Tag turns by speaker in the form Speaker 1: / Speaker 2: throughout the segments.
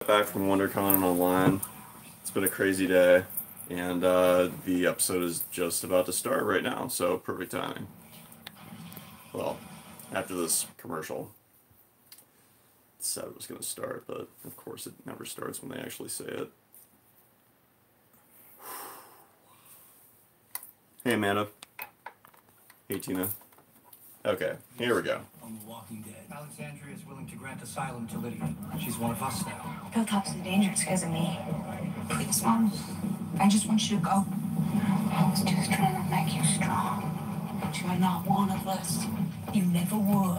Speaker 1: Back from WonderCon and online. It's been a crazy day, and the episode is just about to start right now, so perfect timing. Well, after this commercial, it said it was going to start, but of course it never starts when they actually say it. Hey, Amanda. Hey, Tina. Okay, here we go.
Speaker 2: On The Walking Dead. Alexandria is willing to grant asylum to Lydia. She's one of us now.
Speaker 3: Hilltop's in danger because of me. Please, Mom. I just want you to go. I was just trying to make you strong. But you are not one of us. You never were.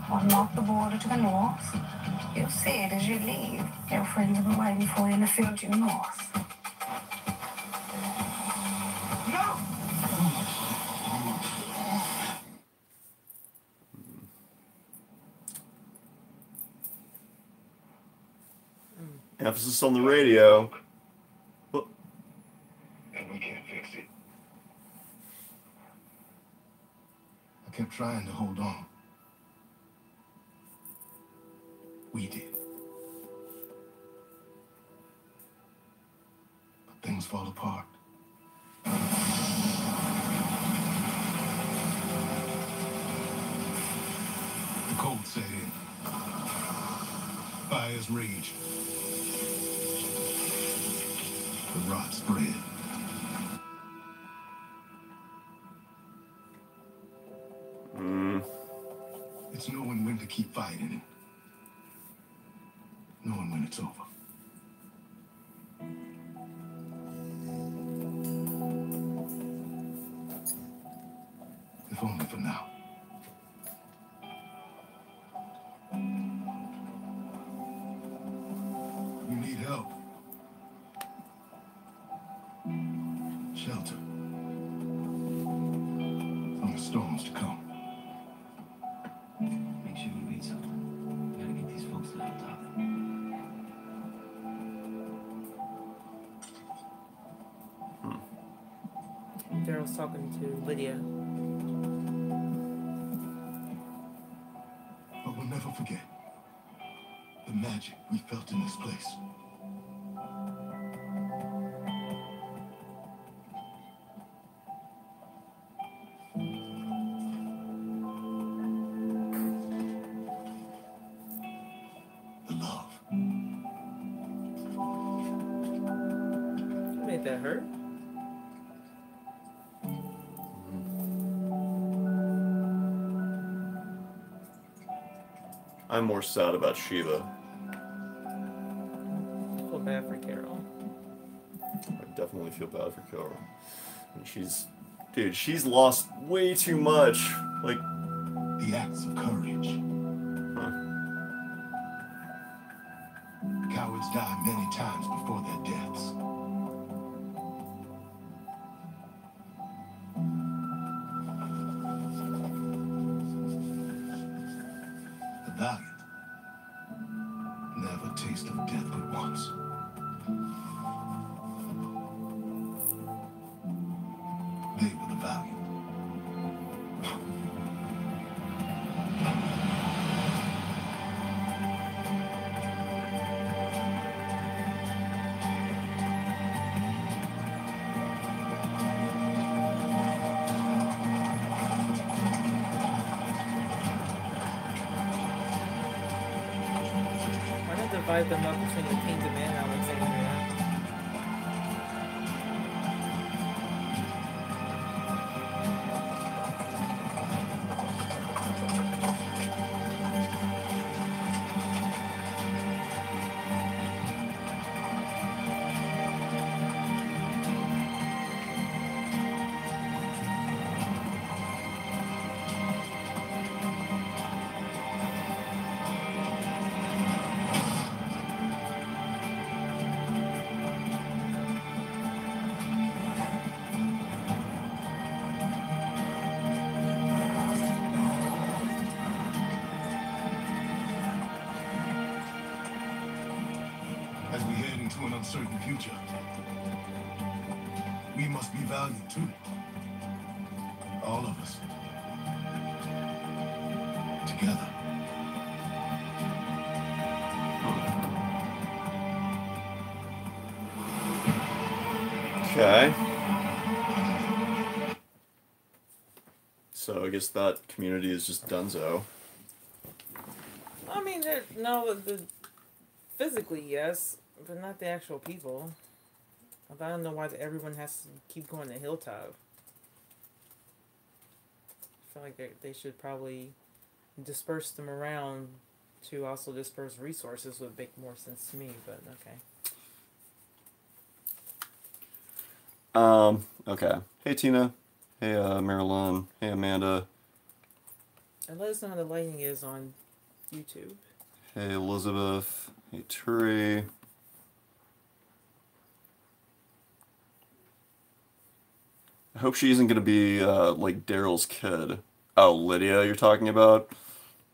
Speaker 3: Unlock the border to the north. You'll see it as you leave. Your friends will be waiting for you in the field due north. No!
Speaker 1: Emphasis on the radio.
Speaker 4: And we can't fix it. I kept trying to hold on. We did. But things fall apart. The cold set in. Fires raged. The rot spread. It's knowing when to keep fighting and knowing when it's over. If only for now. You need help. Shelter. From the storms to come.
Speaker 2: Make sure you eat something. We gotta get these folks to the top.
Speaker 5: Daryl's talking to Lydia.
Speaker 4: But we'll never forget the magic we felt in this place. The love.
Speaker 5: You made that hurt.
Speaker 1: I'm more sad about Shiva.
Speaker 5: I feel bad for Carol.
Speaker 1: I definitely feel bad for Carol. And she's lost way too much. Like,
Speaker 4: The acts of courage. Cowards die many times before their deaths. The valiant never taste of death but once. They were the valiant.
Speaker 5: Why not divide them up between the kingdom and Alexandria?
Speaker 4: As we head into an uncertain future, we must be valiant too. All of us. Together.
Speaker 1: Okay. So I guess that community is just donezo.
Speaker 5: I mean, no, physically yes, but not the actual people. I don't know why everyone has to keep going to Hilltop. I feel like they should probably disperse them around to also disperse resources would make more sense to me, but okay.
Speaker 1: Okay. Hey, Tina. Hey, Marilyn. Hey, Amanda.
Speaker 5: And let us know how the lighting is on YouTube.
Speaker 1: Hey, Elizabeth. Hey, Turi. I hope she isn't going to be, like, Daryl's kid. Oh, Lydia you're talking about?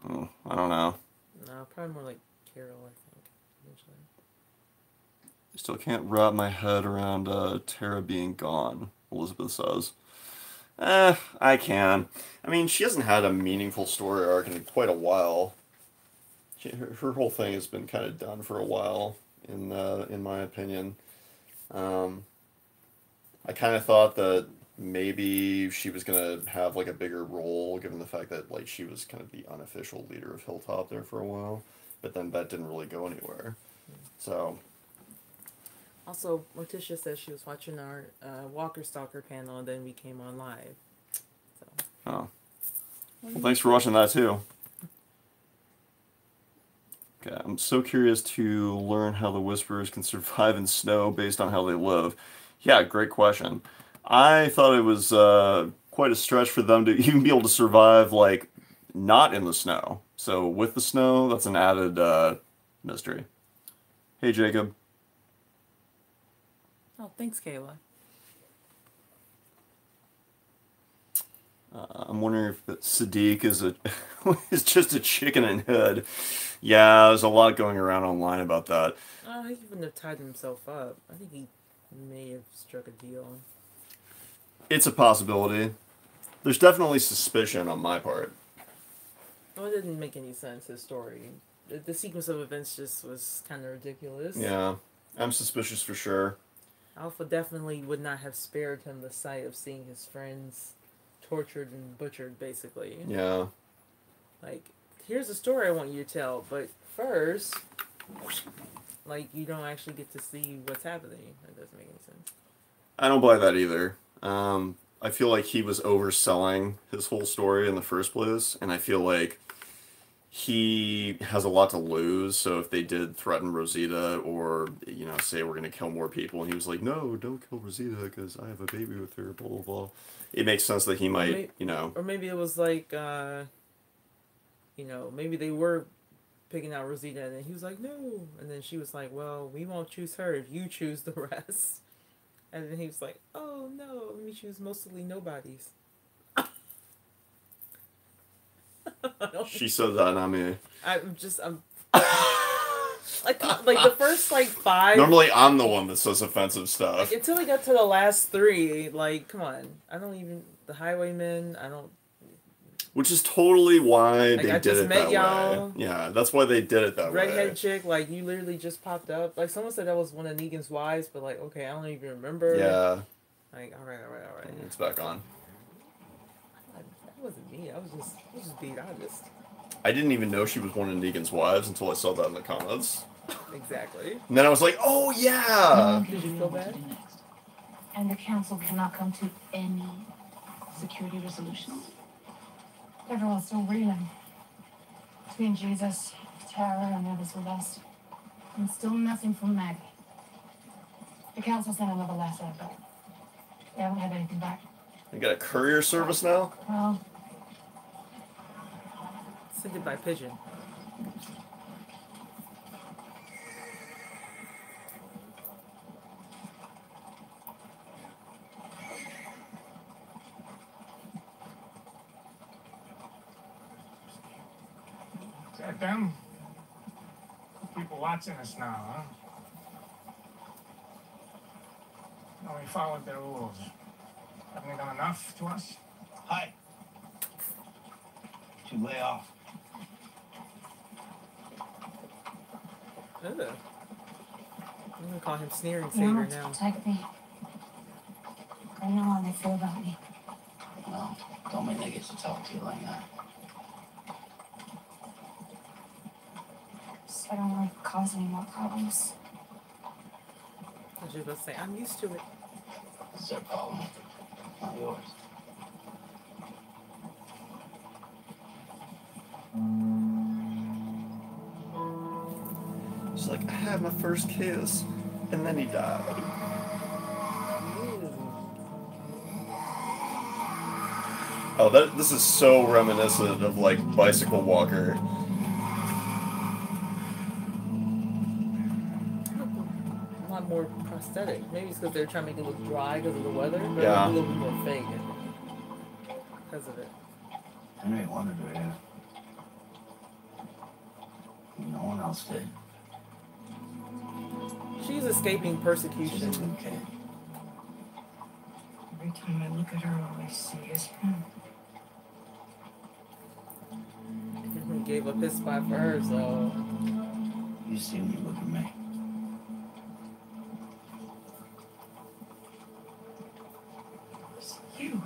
Speaker 1: Oh, I don't know.
Speaker 5: No, probably more like Carol, I think, eventually.
Speaker 1: I still can't wrap my head around Tara being gone, Elizabeth says. I can. I mean, she hasn't had a meaningful story arc in quite a while. Her whole thing has been kind of done for a while, in my opinion. I kind of thought that maybe she was gonna have like a bigger role, given the fact that like she was kind of the unofficial leader of Hilltop there for a while, but then that didn't really go anywhere. So.
Speaker 5: Also, Morticia says she was watching our Walker Stalker panel, and then we came on live. So.
Speaker 1: Oh. Well, thanks for watching that too. Okay, I'm so curious to learn how the Whisperers can survive in snow based on how they live. Yeah, great question. I thought it was quite a stretch for them to even be able to survive, like, not in the snow. So with the snow, that's an added mystery. Hey, Jacob.
Speaker 5: Oh, thanks, Kayla.
Speaker 1: I'm wondering if Sadiq is is just a chicken in hood. Yeah, there's a lot going around online about that.
Speaker 5: He wouldn't have tied himself up. I think he may have struck a deal.
Speaker 1: It's a possibility. There's definitely suspicion on my part.
Speaker 5: Well, it didn't make any sense, his story. The sequence of events just was kind of ridiculous.
Speaker 1: Yeah, I'm suspicious for sure.
Speaker 5: Alpha definitely would not have spared him the sight of seeing his friends tortured and butchered, basically.
Speaker 1: Yeah.
Speaker 5: Like, here's a story I want you to tell, but first, like, you don't actually get to see what's happening. That doesn't make any sense.
Speaker 1: I don't buy that either. I feel like he was overselling his whole story in the first place, and I feel like he has a lot to lose, so if they did threaten Rosita or, you know, say we're going to kill more people, and he was like, no, don't kill Rosita because I have a baby with her, blah, blah, blah. It makes sense that he might, you know.
Speaker 5: Or maybe it was like, you know, maybe they were picking out Rosita, and then he was like, no. And then she was like, well, we won't choose her if you choose the rest. And then he was like, oh, no, let me choose mostly nobodies.
Speaker 1: She said that, not me.
Speaker 5: I'm like the first like 5.
Speaker 1: Normally, I'm the one that says offensive stuff.
Speaker 5: Like, until we got to the last 3, like, come on, I don't even the Highwaymen. I don't.
Speaker 1: Which is totally why
Speaker 5: Like,
Speaker 1: they
Speaker 5: I
Speaker 1: did
Speaker 5: just
Speaker 1: it
Speaker 5: met
Speaker 1: that
Speaker 5: y'all.
Speaker 1: way. Yeah, that's why they did it that way.
Speaker 5: Redhead chick, like, you literally just popped up. Like, someone said that was one of Negan's wives, but like, okay, I don't even remember.
Speaker 1: Yeah.
Speaker 5: Like, all right.
Speaker 1: It's back on.
Speaker 5: That wasn't me. I was just being honest.
Speaker 1: I didn't even know she was one of Negan's wives until I saw that in the comments.
Speaker 5: Exactly.
Speaker 1: And then I was like, oh yeah!
Speaker 5: Did you feel bad?
Speaker 3: And the council cannot come to any security resolutions. Everyone's still reeling. Between Jesus, Tara, and others were lost. And still nothing from Maggie. The council sent another letter, but they haven't had anything back.
Speaker 1: You got a courier service now?
Speaker 3: Well,
Speaker 5: Send it by pigeon.
Speaker 6: Is that them? People watching us now, huh? No, we followed their rules. Haven't they done enough to us?
Speaker 4: Hi. Should lay off.
Speaker 5: Ugh. I'm gonna call him Sneering
Speaker 3: you
Speaker 5: Savior
Speaker 3: want to
Speaker 5: now.
Speaker 3: protect me. I know how they feel about me.
Speaker 7: Well, don't mean they get to talk to you like that.
Speaker 3: So I don't want to cause any more problems.
Speaker 5: I was just gonna say, I'm used to it.
Speaker 7: It's their problem, not yours.
Speaker 1: She's like, I had my first kiss, and then he died. Oh, this is so reminiscent of like Bicycle Walker.
Speaker 5: A lot more prosthetic. Maybe it's because they're trying to make it look dry because of the weather. But
Speaker 1: Yeah.
Speaker 5: a little bit more fake, I think, because of it.
Speaker 7: Henry wanted her here. No one else did.
Speaker 5: She's escaping
Speaker 7: She's a
Speaker 5: persecution.
Speaker 7: good kid.
Speaker 3: Every time I look at her, all I see is him.
Speaker 5: He gave up his spot for her, so
Speaker 7: You see when you look at me.
Speaker 3: It's you.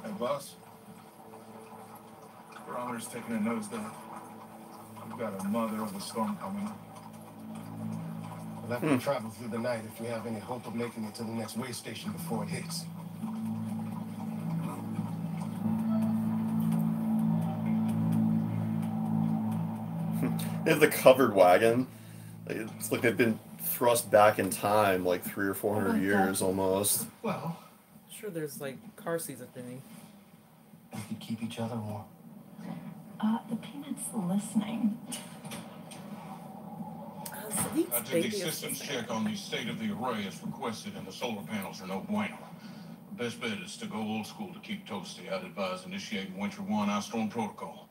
Speaker 4: Hey, boss. Barometer's taking a nosedive. We've got a mother of a storm coming.
Speaker 8: We'll have to travel through the night if we have any hope of making it to the next way station before it hits.
Speaker 1: They have the covered wagon. It's like they've been thrust back in time like 300 or 400 years almost.
Speaker 2: Well,
Speaker 5: sure there's like car seats up beneath.
Speaker 2: we could keep each other warm.
Speaker 3: The peanut's listening.
Speaker 5: Sadiq's
Speaker 9: I did
Speaker 5: baby
Speaker 9: the
Speaker 5: is
Speaker 9: systems
Speaker 5: listening.
Speaker 9: check on the state of the array as requested, and the solar panels are no bueno. Best bet is to go old school to keep toasty. I'd advise initiating Winter 1 ice storm protocol.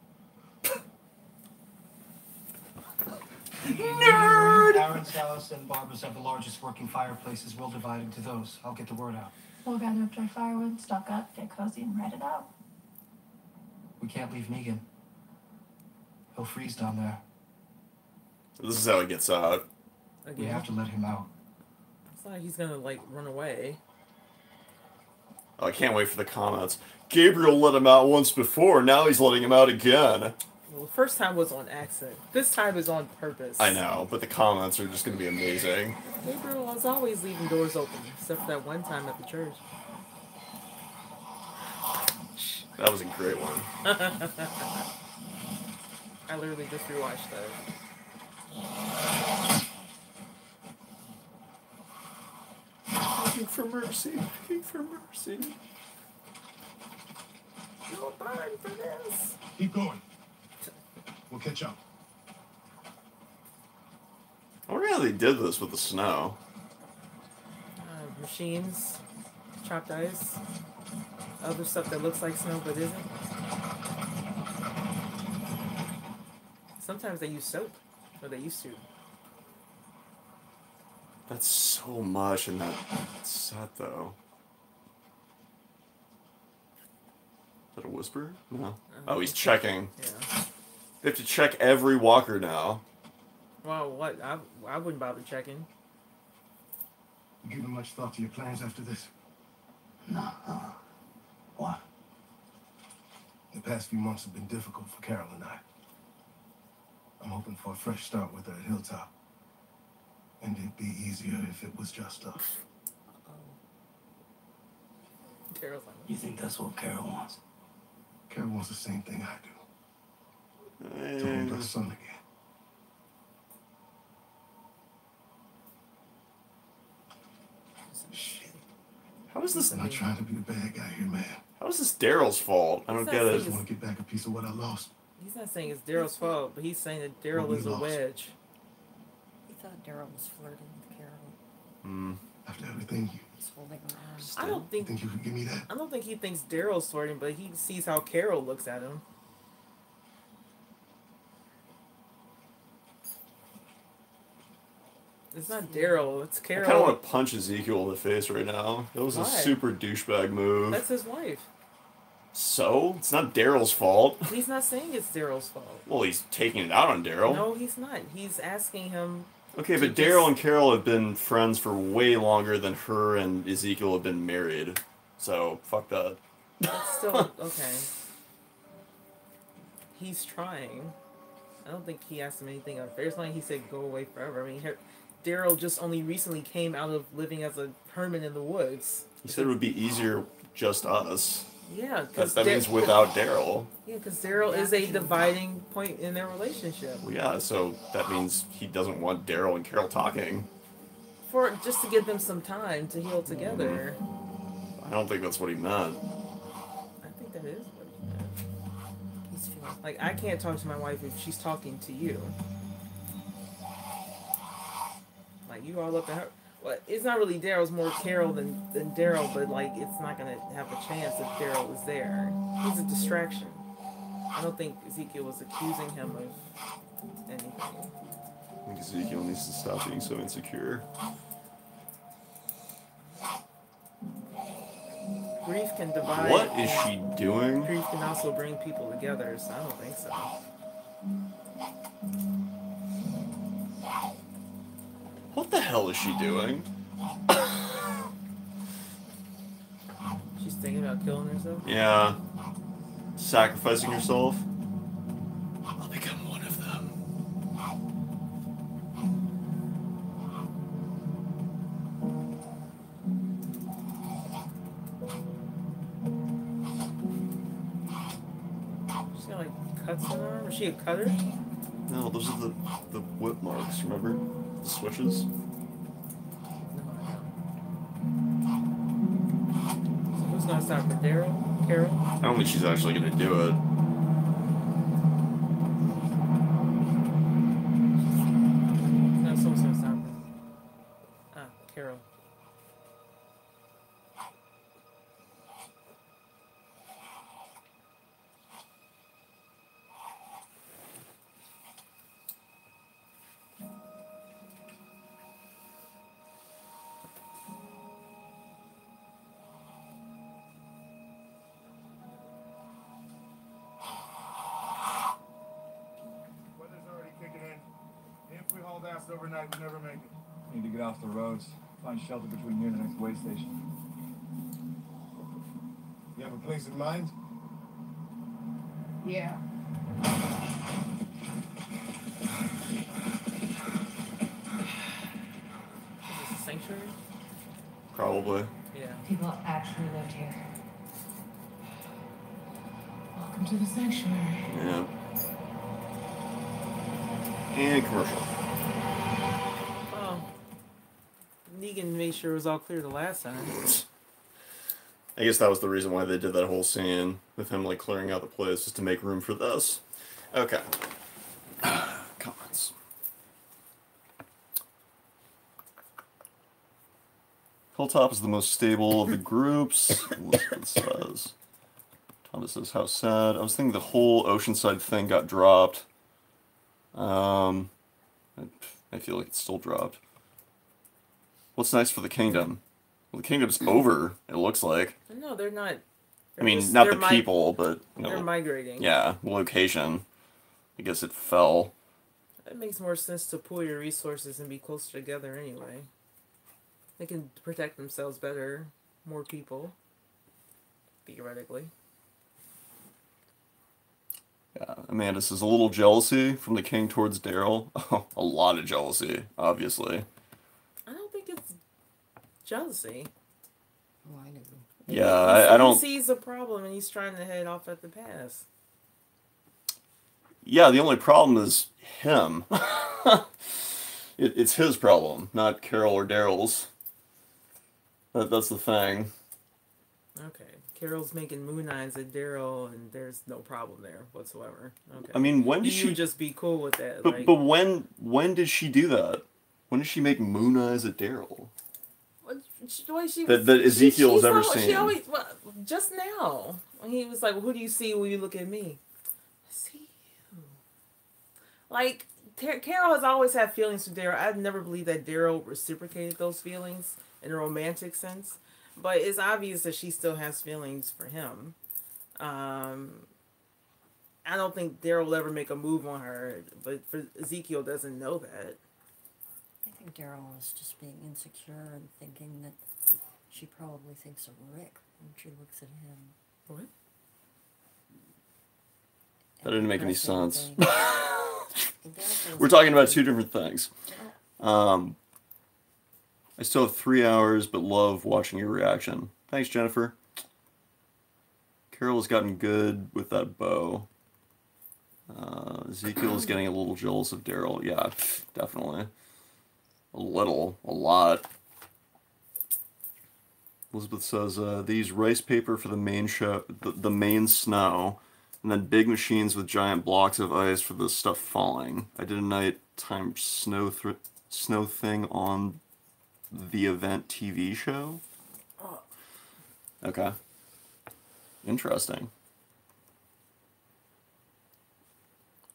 Speaker 2: Nerd! Aaron's house and Barbara's have the largest working fireplaces. We'll divide into those. I'll get the word out.
Speaker 3: We'll gather up dry firewood, stock up, get cozy, and ride it out.
Speaker 2: We can't leave Negan. He'll freeze down there.
Speaker 1: This is how he gets out.
Speaker 2: We
Speaker 5: Again.
Speaker 2: have to let him out.
Speaker 5: It's not like he's gonna like run away.
Speaker 1: Oh, I can't wait for the comments. Gabriel let him out once before, now he's letting him out again.
Speaker 5: Well, the first time was on accident. This time is on purpose.
Speaker 1: I know, but the comments are just going to be amazing.
Speaker 5: Gabriel was always leaving doors open, except for that one time at the church.
Speaker 1: That was a great one.
Speaker 5: I literally just rewatched that.
Speaker 1: Begging for mercy, begging for mercy.
Speaker 5: You'll burn for this.
Speaker 8: Keep going. We'll catch up.
Speaker 1: I wonder how they did this with the snow.
Speaker 5: Machines, chopped ice, other stuff that looks like snow but isn't. Sometimes they use soap, or they used to.
Speaker 1: That's so much in that set, though. Is that a whisper? No. Oh, he's checking.
Speaker 5: Yeah.
Speaker 1: They have to check every walker now.
Speaker 5: Well, what? I wouldn't bother checking.
Speaker 8: You giving much thought to your plans after this?
Speaker 7: No. Why?
Speaker 8: The past few months have been difficult for Carol and I. I'm hoping for a fresh start with her at Hilltop. And it'd be easier if it was just us.
Speaker 5: Daryl's like,
Speaker 7: You think that's what Carol wants?
Speaker 8: Carol wants the same thing I do. To hold her son again. Shit.
Speaker 1: How is this?
Speaker 8: I'm not trying to be the bad guy here, man.
Speaker 1: How is this Daryl's fault? I don't
Speaker 5: It's
Speaker 1: get
Speaker 5: not
Speaker 8: I
Speaker 1: it.
Speaker 8: just want to get back a piece of what I lost.
Speaker 5: he's not saying it's Daryl's fault, but he's saying that Daryl
Speaker 8: What we
Speaker 5: is a
Speaker 8: lost.
Speaker 5: wedge.
Speaker 10: He thought Daryl was flirting with Carol.
Speaker 1: Hmm.
Speaker 8: After everything,
Speaker 10: He's holding her arm.
Speaker 5: I don't
Speaker 8: you
Speaker 5: think
Speaker 8: think you could give me that?
Speaker 5: I don't think he thinks Daryl's flirting, but he sees how Carol looks at him. It's not Daryl, it's
Speaker 1: I
Speaker 5: Carol.
Speaker 1: kind of want to punch Ezekiel in the face right now. That was a
Speaker 5: Why?
Speaker 1: super douchebag move.
Speaker 5: That's his wife.
Speaker 1: So? It's not Daryl's fault.
Speaker 5: He's not saying it's Daryl's fault.
Speaker 1: Well, he's taking it out on Daryl.
Speaker 5: No, he's not. He's asking him
Speaker 1: Okay, but Daryl and Carol have been friends for way longer than her and Ezekiel have been married. So, fuck that.
Speaker 5: That's still okay. He's trying. I don't think he asked him anything unfair. It's not like he said go away forever. I mean, Daryl just only recently came out of living as a hermit in the woods.
Speaker 1: He said it would be easier just us.
Speaker 5: Yeah, because
Speaker 1: that means without Daryl.
Speaker 5: Yeah, because Daryl is a dividing point in their relationship.
Speaker 1: Well, yeah, so that means he doesn't want Daryl and Carol talking.
Speaker 5: For just to give them some time to heal together.
Speaker 1: I don't think that's what he meant.
Speaker 5: I think that is what he meant. He's feeling like I can't talk to my wife if she's talking to you. Like you all up in her. Well, it's not really Daryl's more Carol than Daryl, but like it's not gonna have a chance if Daryl is there. He's a distraction. I don't think Ezekiel was accusing him of anything.
Speaker 1: I think Ezekiel needs to stop being so insecure.
Speaker 5: Grief can divide.
Speaker 1: What is she doing?
Speaker 5: Grief can also bring people together, so I don't think so.
Speaker 1: What the hell is she doing?
Speaker 5: She's thinking about killing herself?
Speaker 1: Yeah. Sacrificing herself? I'll become one of them.
Speaker 5: She's got like cuts on her arm? Is she a cutter?
Speaker 1: No, those are the whip marks, remember? The switches?
Speaker 5: So who's gonna stop her? Daryl? Carol?
Speaker 1: I don't think she's actually gonna do it.
Speaker 5: No, someone's gonna stop her. Ah, Carol.
Speaker 8: Weather's already kicking in. If we hauled ass overnight, we'd never make it.
Speaker 11: Need to get off the roads. Find shelter between here and the next way station.
Speaker 8: You have a place in mind?
Speaker 3: Yeah.
Speaker 5: Is this a sanctuary?
Speaker 1: Probably.
Speaker 5: Yeah.
Speaker 3: People actually lived here. Welcome to the sanctuary.
Speaker 1: Yeah. And commercial.
Speaker 5: Oh. Negan made sure it was all clear the last time.
Speaker 1: I guess that was the reason why they did that whole scene with him like clearing out the place, just to make room for this. Okay. Comments. Hilltop is the most stable of the groups. Elizabeth says. Thomas says, how sad. I was thinking the whole Oceanside thing got dropped. I feel like it's still dropped. What's nice for the kingdom? Well, the kingdom's over, it looks like.
Speaker 5: No, they're not.
Speaker 1: I mean, not the people, but... You know,
Speaker 5: they're migrating.
Speaker 1: Yeah, the location. I guess it fell.
Speaker 5: It makes more sense to pool your resources and be closer together anyway. They can protect themselves better. More people. Theoretically.
Speaker 1: Yeah, Amanda says a little jealousy from the king towards Daryl. Oh, a lot of jealousy, obviously.
Speaker 5: I don't think it's jealousy.
Speaker 10: Oh, I know.
Speaker 1: Yeah, I don't...
Speaker 5: He sees a problem and he's trying to head off at the pass.
Speaker 1: Yeah, the only problem is him. It's his problem, not Carol or Daryl's. That's the thing.
Speaker 5: Okay. Carol's making moon eyes at Daryl, and there's no problem there whatsoever. Okay.
Speaker 1: I mean, when did
Speaker 5: you
Speaker 1: she
Speaker 5: just be cool with that?
Speaker 1: But when did she do that? When did she make moon eyes at Daryl? That Ezekiel has ever seen.
Speaker 5: She always just now when he was like, well, "Who do you see when you look at me?" I see you. Like Carol has always had feelings for Daryl. I've never believed that Daryl reciprocated those feelings in a romantic sense. But it's obvious that she still has feelings for him. I don't think Daryl will ever make a move on her, but Ezekiel doesn't know that.
Speaker 10: Daryl is just being insecure and thinking that she probably thinks of Rick when she looks at him.
Speaker 5: What?
Speaker 1: That didn't make any sense.
Speaker 10: Thing.
Speaker 1: We're talking about two different things. I still have 3 hours, but love watching your reaction. Thanks, Jennifer. Carol has gotten good with that bow. Ezekiel is getting a little jealous of Daryl. Yeah, definitely. A lot. Elizabeth says, these rice paper for the main show, the main snow, and then big machines with giant blocks of ice for the stuff falling. I did a nighttime snow thing on the event TV show. Okay. Interesting.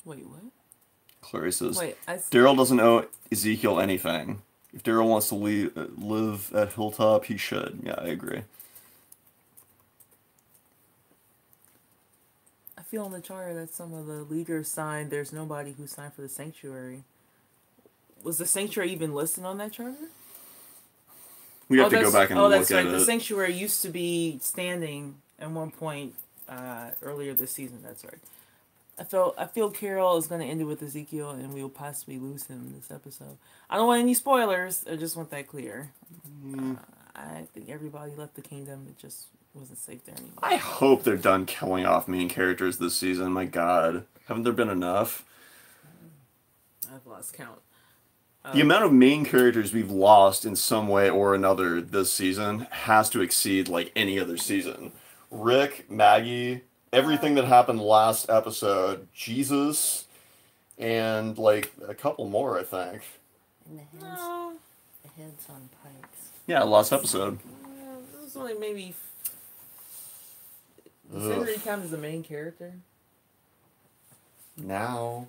Speaker 5: Wait, what?
Speaker 1: Clary says,
Speaker 5: Wait,
Speaker 1: Daryl doesn't owe Ezekiel anything. If Daryl wants to live at Hilltop, he should. Yeah, I agree.
Speaker 5: I feel on the charter that some of the leaders signed. There's nobody who signed for the Sanctuary. Was the Sanctuary even listed on that charter?
Speaker 1: We have to go back and look at it. Oh, that's right.
Speaker 5: The Sanctuary used to be standing at one point earlier this season. That's right. I feel Carol is going to end it with Ezekiel, and we will possibly lose him in this episode. I don't want any spoilers. I just want that clear. I think everybody left the kingdom. It just wasn't safe there anymore.
Speaker 1: I hope they're done killing off main characters this season. My God, haven't there been enough?
Speaker 5: I've lost count.
Speaker 1: The amount of main characters we've lost in some way or another this season has to exceed like any other season. Rick, Maggie, everything that happened last episode, Jesus, and like a couple more, I think.
Speaker 10: And the heads on pikes.
Speaker 1: Yeah, last episode.
Speaker 5: It was only maybe. Does Henry count as the main character?
Speaker 1: Now.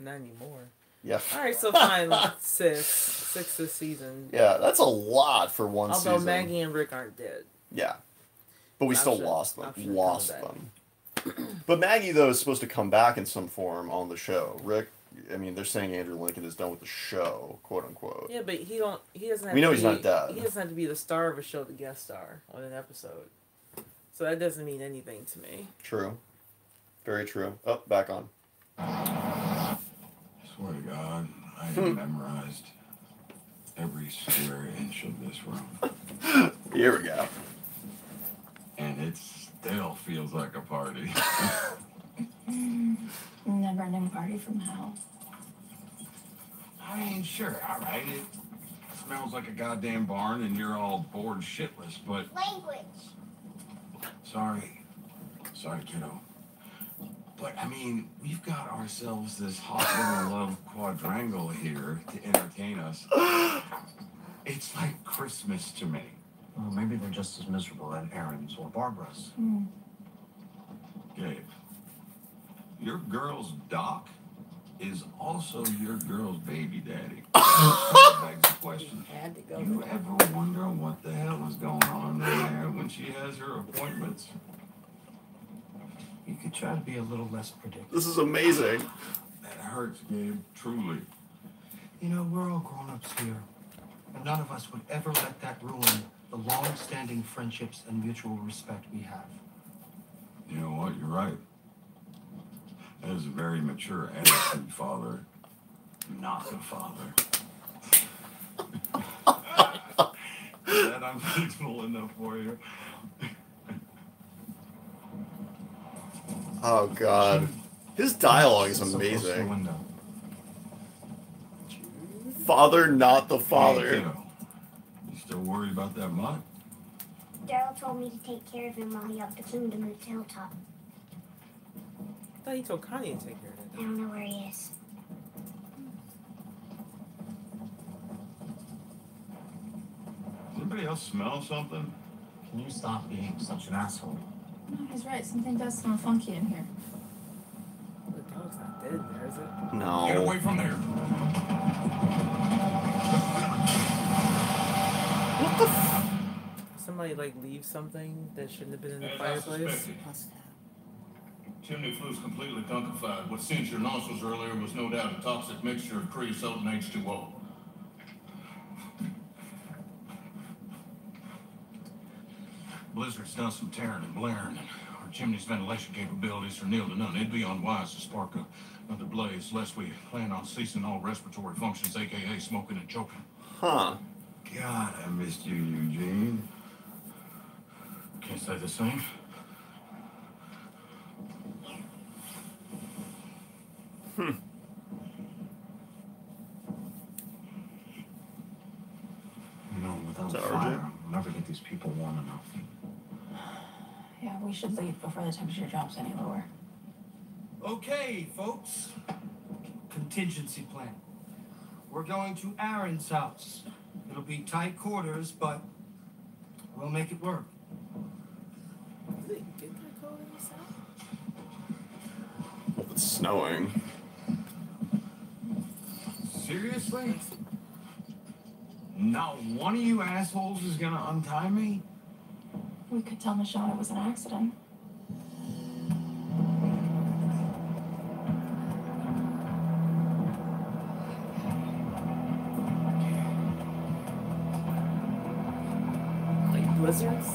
Speaker 5: Not anymore.
Speaker 1: Yeah.
Speaker 5: All right, so fine, six this season.
Speaker 1: Yeah, that's a lot for one season.
Speaker 5: Although Maggie and Rick aren't dead.
Speaker 1: Yeah, but we still lost them. But Maggie though is supposed to come back in some form on the show. Rick, I mean, they're saying Andrew Lincoln is done with the show, quote unquote.
Speaker 5: Yeah, but he doesn't. Have
Speaker 1: we know
Speaker 5: to
Speaker 1: he's not dead.
Speaker 5: He doesn't have to be the star of a show to guest star on an episode. So that doesn't mean anything to me.
Speaker 1: True. Very true. Oh, back on.
Speaker 9: I swear to God, I have memorized every square inch of this room.
Speaker 1: Here we go.
Speaker 9: And it still feels like a party.
Speaker 3: Never-ending party from hell.
Speaker 9: I ain't sure, all right? It smells like a goddamn barn and you're all bored shitless, but...
Speaker 12: Language.
Speaker 9: Sorry, kiddo. But, I mean, we've got ourselves this hot little love quadrangle here to entertain us. It's like Christmas to me.
Speaker 2: Well, maybe they're just as miserable as Aaron's or Barbara's.
Speaker 9: Gabe, your girl's doc is also your girl's baby daddy. Begs the question. You ever wonder what the hell is going on there when she has her appointments?
Speaker 2: You could try to be a little less predictable.
Speaker 1: This is amazing.
Speaker 9: That hurts, Gabe. Truly.
Speaker 2: You know, we're all grown-ups here. And none of us would ever let that ruin the long-standing friendships and mutual respect we have.
Speaker 9: You know what? You're right. That is a very mature attitude, father. Not a father. Is that unpredictable enough for you?
Speaker 1: Oh God, his dialogue is amazing. Father, not the father.
Speaker 9: You still worried about that mutt?
Speaker 12: Daryl told me to take care of him while he helped the king to move to Hilltop.
Speaker 5: I thought he told Connie to take care of it.
Speaker 12: I don't know where he is.
Speaker 9: Does anybody else smell something?
Speaker 2: Can you stop being such an asshole?
Speaker 3: No, he's right. Something does smell funky in here.
Speaker 5: The dog's not dead there, is it?
Speaker 1: No.
Speaker 9: Get away from there.
Speaker 1: What the f...
Speaker 5: Somebody, like, leave something that shouldn't have been in the fireplace?
Speaker 9: Chimney flue's completely gunkified. What singed your nostrils earlier was no doubt a toxic mixture of creosote and H2O.
Speaker 13: blizzard's done some tearing and blaring, and our chimney's ventilation capabilities are nil to none. It'd be unwise to spark another blaze lest we plan on ceasing all respiratory functions, aka smoking and choking.
Speaker 1: Huh.
Speaker 9: God, I missed you, Eugene.
Speaker 13: Can't say the same.
Speaker 7: You know, without
Speaker 1: Is that
Speaker 7: fire,
Speaker 1: RJ?
Speaker 7: we'll never get these people warm enough.
Speaker 3: Yeah, we should leave before the temperature drops any lower.
Speaker 2: Okay, folks. Contingency plan. We're going to Aaron's house. It'll be tight quarters, but we'll make it work.
Speaker 1: Well, it's snowing.
Speaker 9: Seriously? Not one of you assholes is gonna untie me?
Speaker 3: We could tell Michonne it was an accident.
Speaker 5: Like blizzards?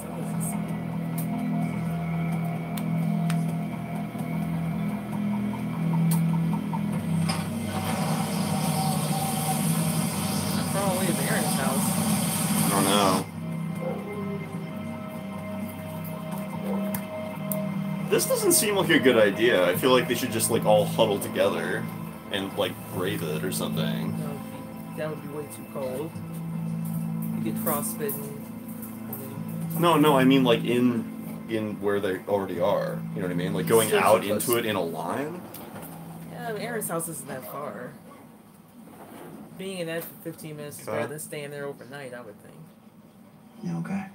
Speaker 5: Probably at Aaron's house.
Speaker 1: I don't know. This doesn't seem like a good idea. I feel like they should just like all huddle together and like brave it or something.
Speaker 5: That would be way too cold. You get frostbitten.
Speaker 1: No, I mean like in where they already are. You know what I mean? Like going out into it in a line.
Speaker 5: Yeah, I mean, Aaron's house isn't that far. Being in that for 15 minutes is better than staying there overnight, I would think.
Speaker 7: You okay?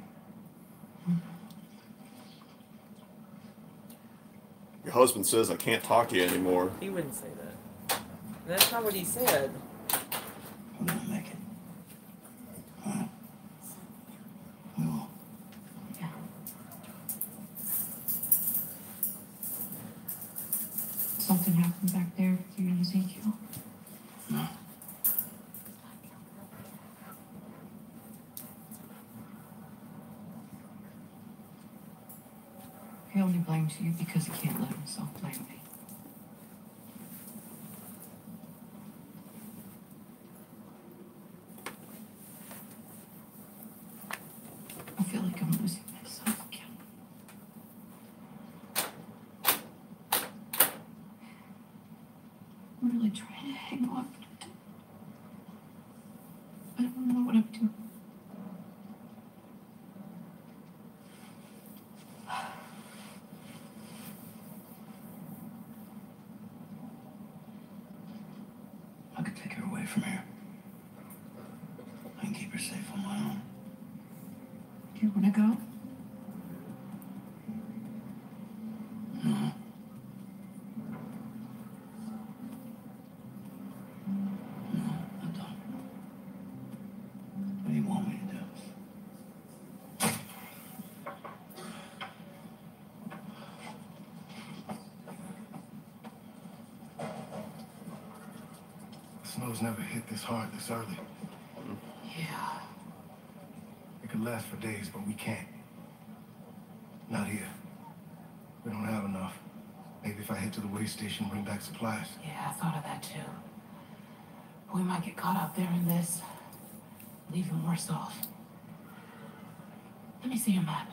Speaker 1: Your husband says I can't talk to you anymore.
Speaker 5: He wouldn't say that. That's not what he said.
Speaker 7: We're gonna make it. Alright. We will.
Speaker 3: Yeah. Something happened back there with you and Ezekiel?
Speaker 7: No.
Speaker 3: He only blames you because he can't let himself blame me. I feel like I'm losing myself again. I'm really trying to hang on, but I don't know what I'm doing.
Speaker 7: I could take her away from here. I can keep her safe on my own.
Speaker 3: Do you want to go?
Speaker 7: No. No, I don't. What do you want me to do?
Speaker 8: The snow's never hit this hard this early.
Speaker 3: Yeah.
Speaker 8: It could last for days, but we can't. Not here. We don't have enough. Maybe if I head to the way station, bring back supplies.
Speaker 3: Yeah, I thought of that too. We might get caught out there in this. Leave him worse off. Let me see your map.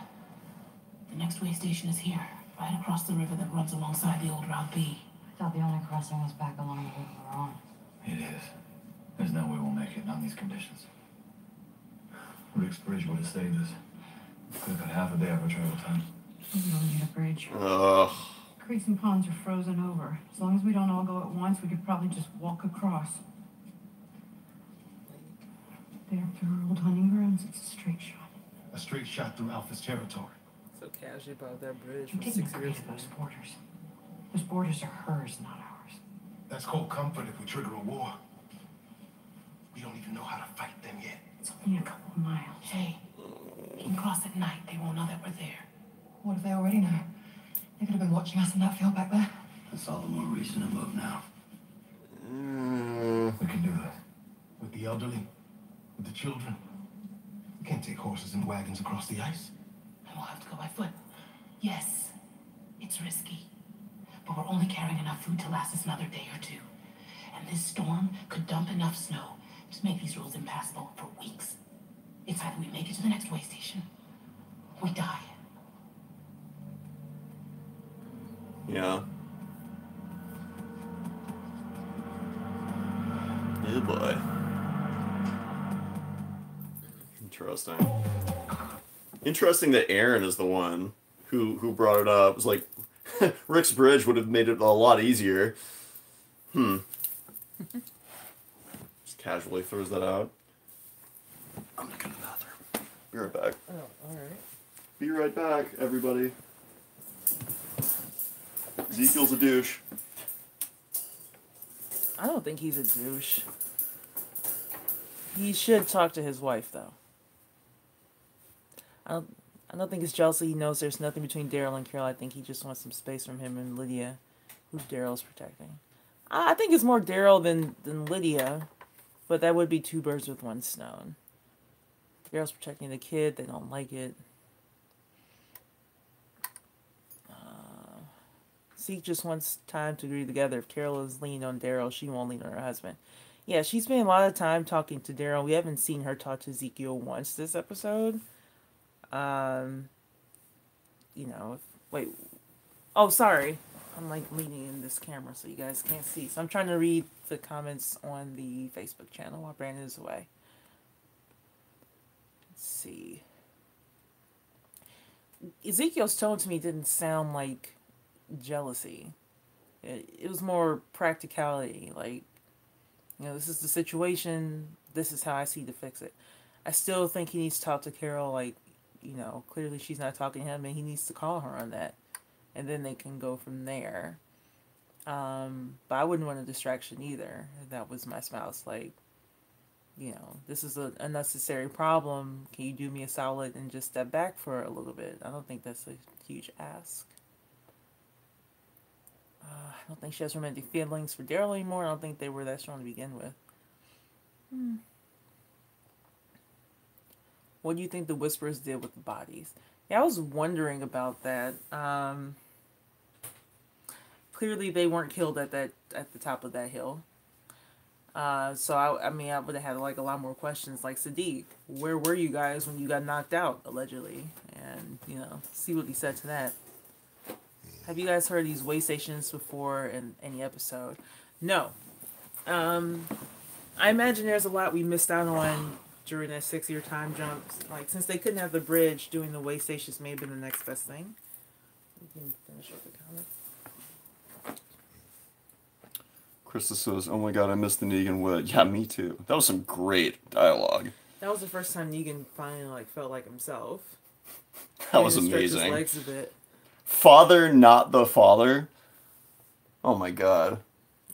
Speaker 3: The next way station is here, right across the river that runs alongside the old Route B.
Speaker 10: I thought the only crossing was back along the river we're on.
Speaker 11: It is. There's no way we'll make it, not in these conditions. Rick's bridge would have saved us. Could have cut half a day of our travel time.
Speaker 10: We don't need a bridge.
Speaker 1: Ugh.
Speaker 10: Creeks and ponds are frozen over. As long as we don't all go at once, we could probably just walk across. There, through our old hunting grounds, it's a straight shot.
Speaker 8: A straight shot through Alpha's territory.
Speaker 5: So casually about that bridge
Speaker 10: I'm
Speaker 5: from
Speaker 10: getting
Speaker 5: 6 years
Speaker 10: afraid of
Speaker 5: ago.
Speaker 10: those borders. Those borders are hers, not ours.
Speaker 8: That's cold comfort if we trigger a war. We don't even know how to fight them yet.
Speaker 10: It's only a couple of miles.
Speaker 3: Hey, we can cross at night. They won't know that we're there.
Speaker 10: What if they already know? They could have been watching us in that field back there.
Speaker 7: That's all the more reason to move now.
Speaker 8: We can do that. With the elderly, with the children. We can't take horses and wagons across the ice.
Speaker 3: And we'll have to go by foot. Yes, it's risky. But we're only carrying enough food to last us another day or two. And this storm could dump enough snow to make these roads impassable for weeks. It's either we make it to the next way station, or we die.
Speaker 1: Yeah. Yeah, boy. Interesting. Interesting that Aaron is the one who brought it up. It's like Rick's bridge would have made it a lot easier. Just casually throws that out. I'm gonna go to the bathroom. Be right back.
Speaker 5: Oh, alright.
Speaker 1: Be right back, everybody. Ezekiel's a douche.
Speaker 5: I don't think he's a douche. He should talk to his wife, though. I don't think it's jealousy. He knows there's nothing between Daryl and Carol. I think he just wants some space from him and Lydia, who Daryl's protecting. I think it's more Daryl than Lydia, but that would be two birds with one stone. Daryl's protecting the kid. They don't like it. Zeke just wants time to agree together. If Carol is leaning on Daryl, she won't lean on her husband. Yeah, she spent a lot of time talking to Daryl. We haven't seen her talk to Ezekiel once this episode. Wait. Oh, sorry. I'm like leaning in this camera so you guys can't see. So I'm trying to read the comments on the Facebook channel while Brandon is away. Let's see. Ezekiel's tone to me didn't sound like jealousy. It was more practicality. Like, this is the situation. This is how I see to fix it. I still think he needs to talk to Carol. Like, clearly she's not talking to him, and he needs to call her on that, and then they can go from there. But I wouldn't want a distraction either. If that was my spouse. Like, this is an unnecessary problem. Can you do me a solid and just step back for a little bit? I don't think that's a huge ask. I don't think she has romantic feelings for Daryl anymore. I don't think they were that strong to begin with. What do you think the Whisperers did with the bodies? Yeah, I was wondering about that. Clearly they weren't killed at the top of that hill. So I would have had like a lot more questions. Like, Sadiq, where were you guys when you got knocked out, allegedly? And see what he said to that. Have you guys heard these way stations before in any episode? No. I imagine there's a lot we missed out on during that 6-year time jump. Like, since they couldn't have the bridge, doing the way stations may have been the next best thing. We can finish up the comment.
Speaker 1: Krista says, "Oh my god, I missed the Negan wit." Yeah, me too. That was some great dialogue.
Speaker 5: That was the first time Negan finally felt like himself.
Speaker 1: That was
Speaker 5: amazing.
Speaker 1: amazing.
Speaker 5: His legs a bit.
Speaker 1: Father, not the father. Oh my god.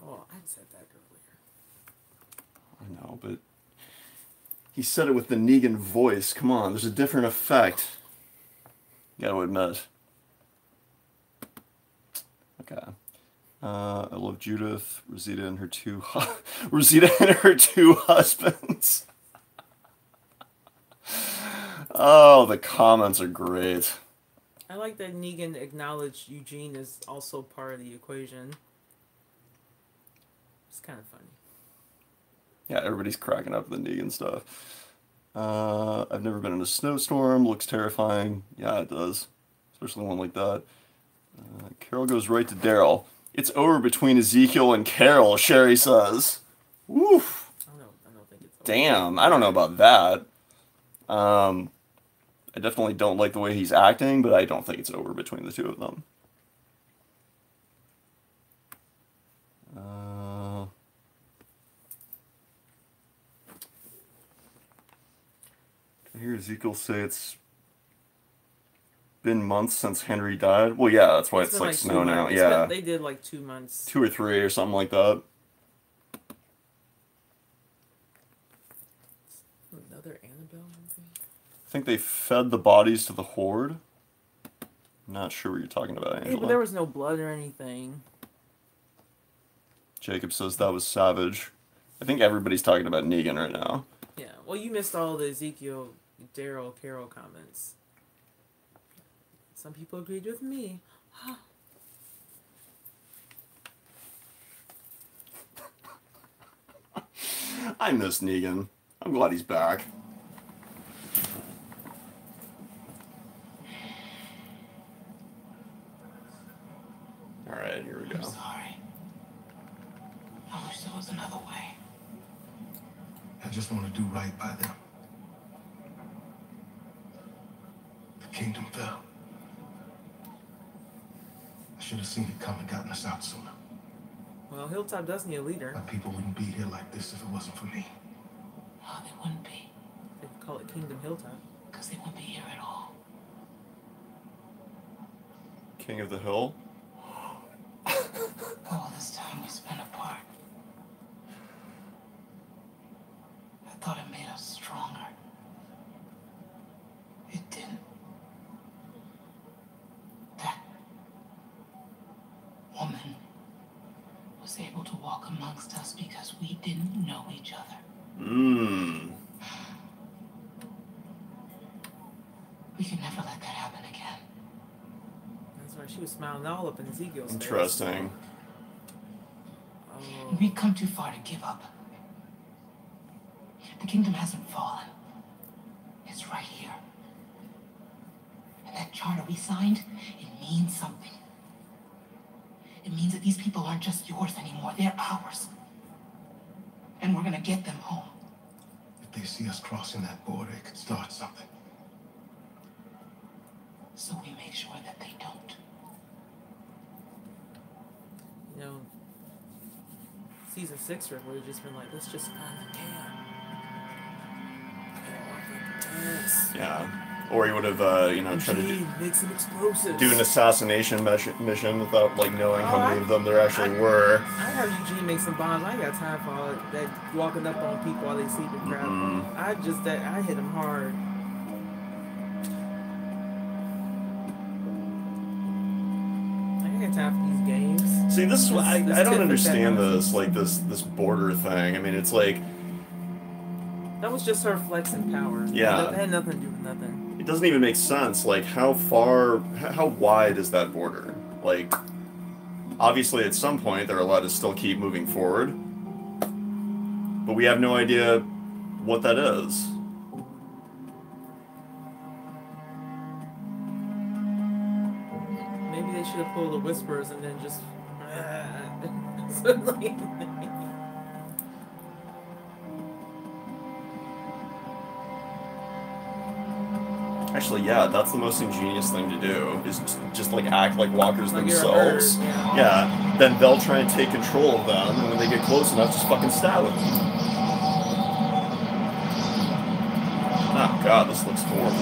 Speaker 5: Oh, I said that earlier.
Speaker 1: I know, but he said it with the Negan voice. Come on, there's a different effect. You gotta admit. Okay. I love Judith, Rosita and her two husbands. Oh, the comments are great.
Speaker 5: I like that Negan acknowledged Eugene is also part of the equation. It's kind of funny.
Speaker 1: Yeah, everybody's cracking up with the Negan stuff. I've never been in a snowstorm. Looks terrifying. Yeah, it does. Especially one like that. Carol goes right to Daryl. It's over between Ezekiel and Carol, Sherry says. Woof.
Speaker 5: I don't think it's over.
Speaker 1: Damn, I don't know about that. I definitely don't like the way he's acting, but I don't think it's over between the two of them. I hear Ezekiel say it's been months since Henry died. Well, yeah, that's why it's like snow now. Yeah.
Speaker 5: They did like 2 months.
Speaker 1: 2 or 3 or something like that.
Speaker 5: Another Annabelle movie?
Speaker 1: I think they fed the bodies to the Horde. I'm not sure what you're talking about, Angela.
Speaker 5: Yeah, but there was no blood or anything.
Speaker 1: Jacob says that was savage. I think everybody's talking about Negan right now.
Speaker 5: Yeah, well, you missed all the Ezekiel, Daryl, Carol comments. Some people agreed with me.
Speaker 1: I miss Negan. I'm glad he's back. Alright, here we go.
Speaker 3: I'm sorry. I wish there was another way.
Speaker 8: I just want to do right by them. The kingdom fell. I should have seen it come and gotten us out sooner.
Speaker 5: Well, Hilltop does need a leader.
Speaker 8: My people wouldn't be here like this if it wasn't for me.
Speaker 3: No, they wouldn't be.
Speaker 5: They could call it Kingdom Hilltop.
Speaker 3: Because they wouldn't be here at all.
Speaker 1: King of the Hill?
Speaker 3: All this time we spent apart. I thought it made us stronger. It didn't. That woman was able to walk amongst us because we didn't know each other. We could never let that happen again.
Speaker 5: That's why she was smiling all up in Ezekiel's face.
Speaker 1: Interesting.
Speaker 5: Oh.
Speaker 3: We've come too far to give up. The kingdom hasn't fallen. It's right here. And that charter we signed, it means something. It means that these people aren't just yours anymore, they're ours. And we're gonna get them home.
Speaker 8: If they see us crossing that border, it could start something.
Speaker 3: So we make sure that they don't.
Speaker 5: You know, season 6 Rick would have just been like, let's just find the camp.
Speaker 1: Yeah. Or he would have, you know, tried to
Speaker 5: make some explosives.
Speaker 1: do an assassination mission without, like, knowing how many of them there actually were.
Speaker 5: I have Eugene make some bombs. I ain't got time for all that walking up on people while they sleep and crap. I hit him hard. I ain't got time for these games.
Speaker 1: See, this is what I don't understand this, like, this border thing. I mean, it's like...
Speaker 5: That was just her flexing power.
Speaker 1: Yeah.
Speaker 5: It had nothing to do with nothing.
Speaker 1: It doesn't even make sense. Like, how wide is that border? Like, obviously at some point they're allowed to still keep moving forward. But we have no idea what that is.
Speaker 5: Maybe they should have pulled the whispers and then just...
Speaker 1: Actually, yeah, that's the most ingenious thing to do, is just like act like walkers themselves. Yeah, then they'll try and take control of them, and when they get close enough, just fucking stab them. Oh god, this looks horrible.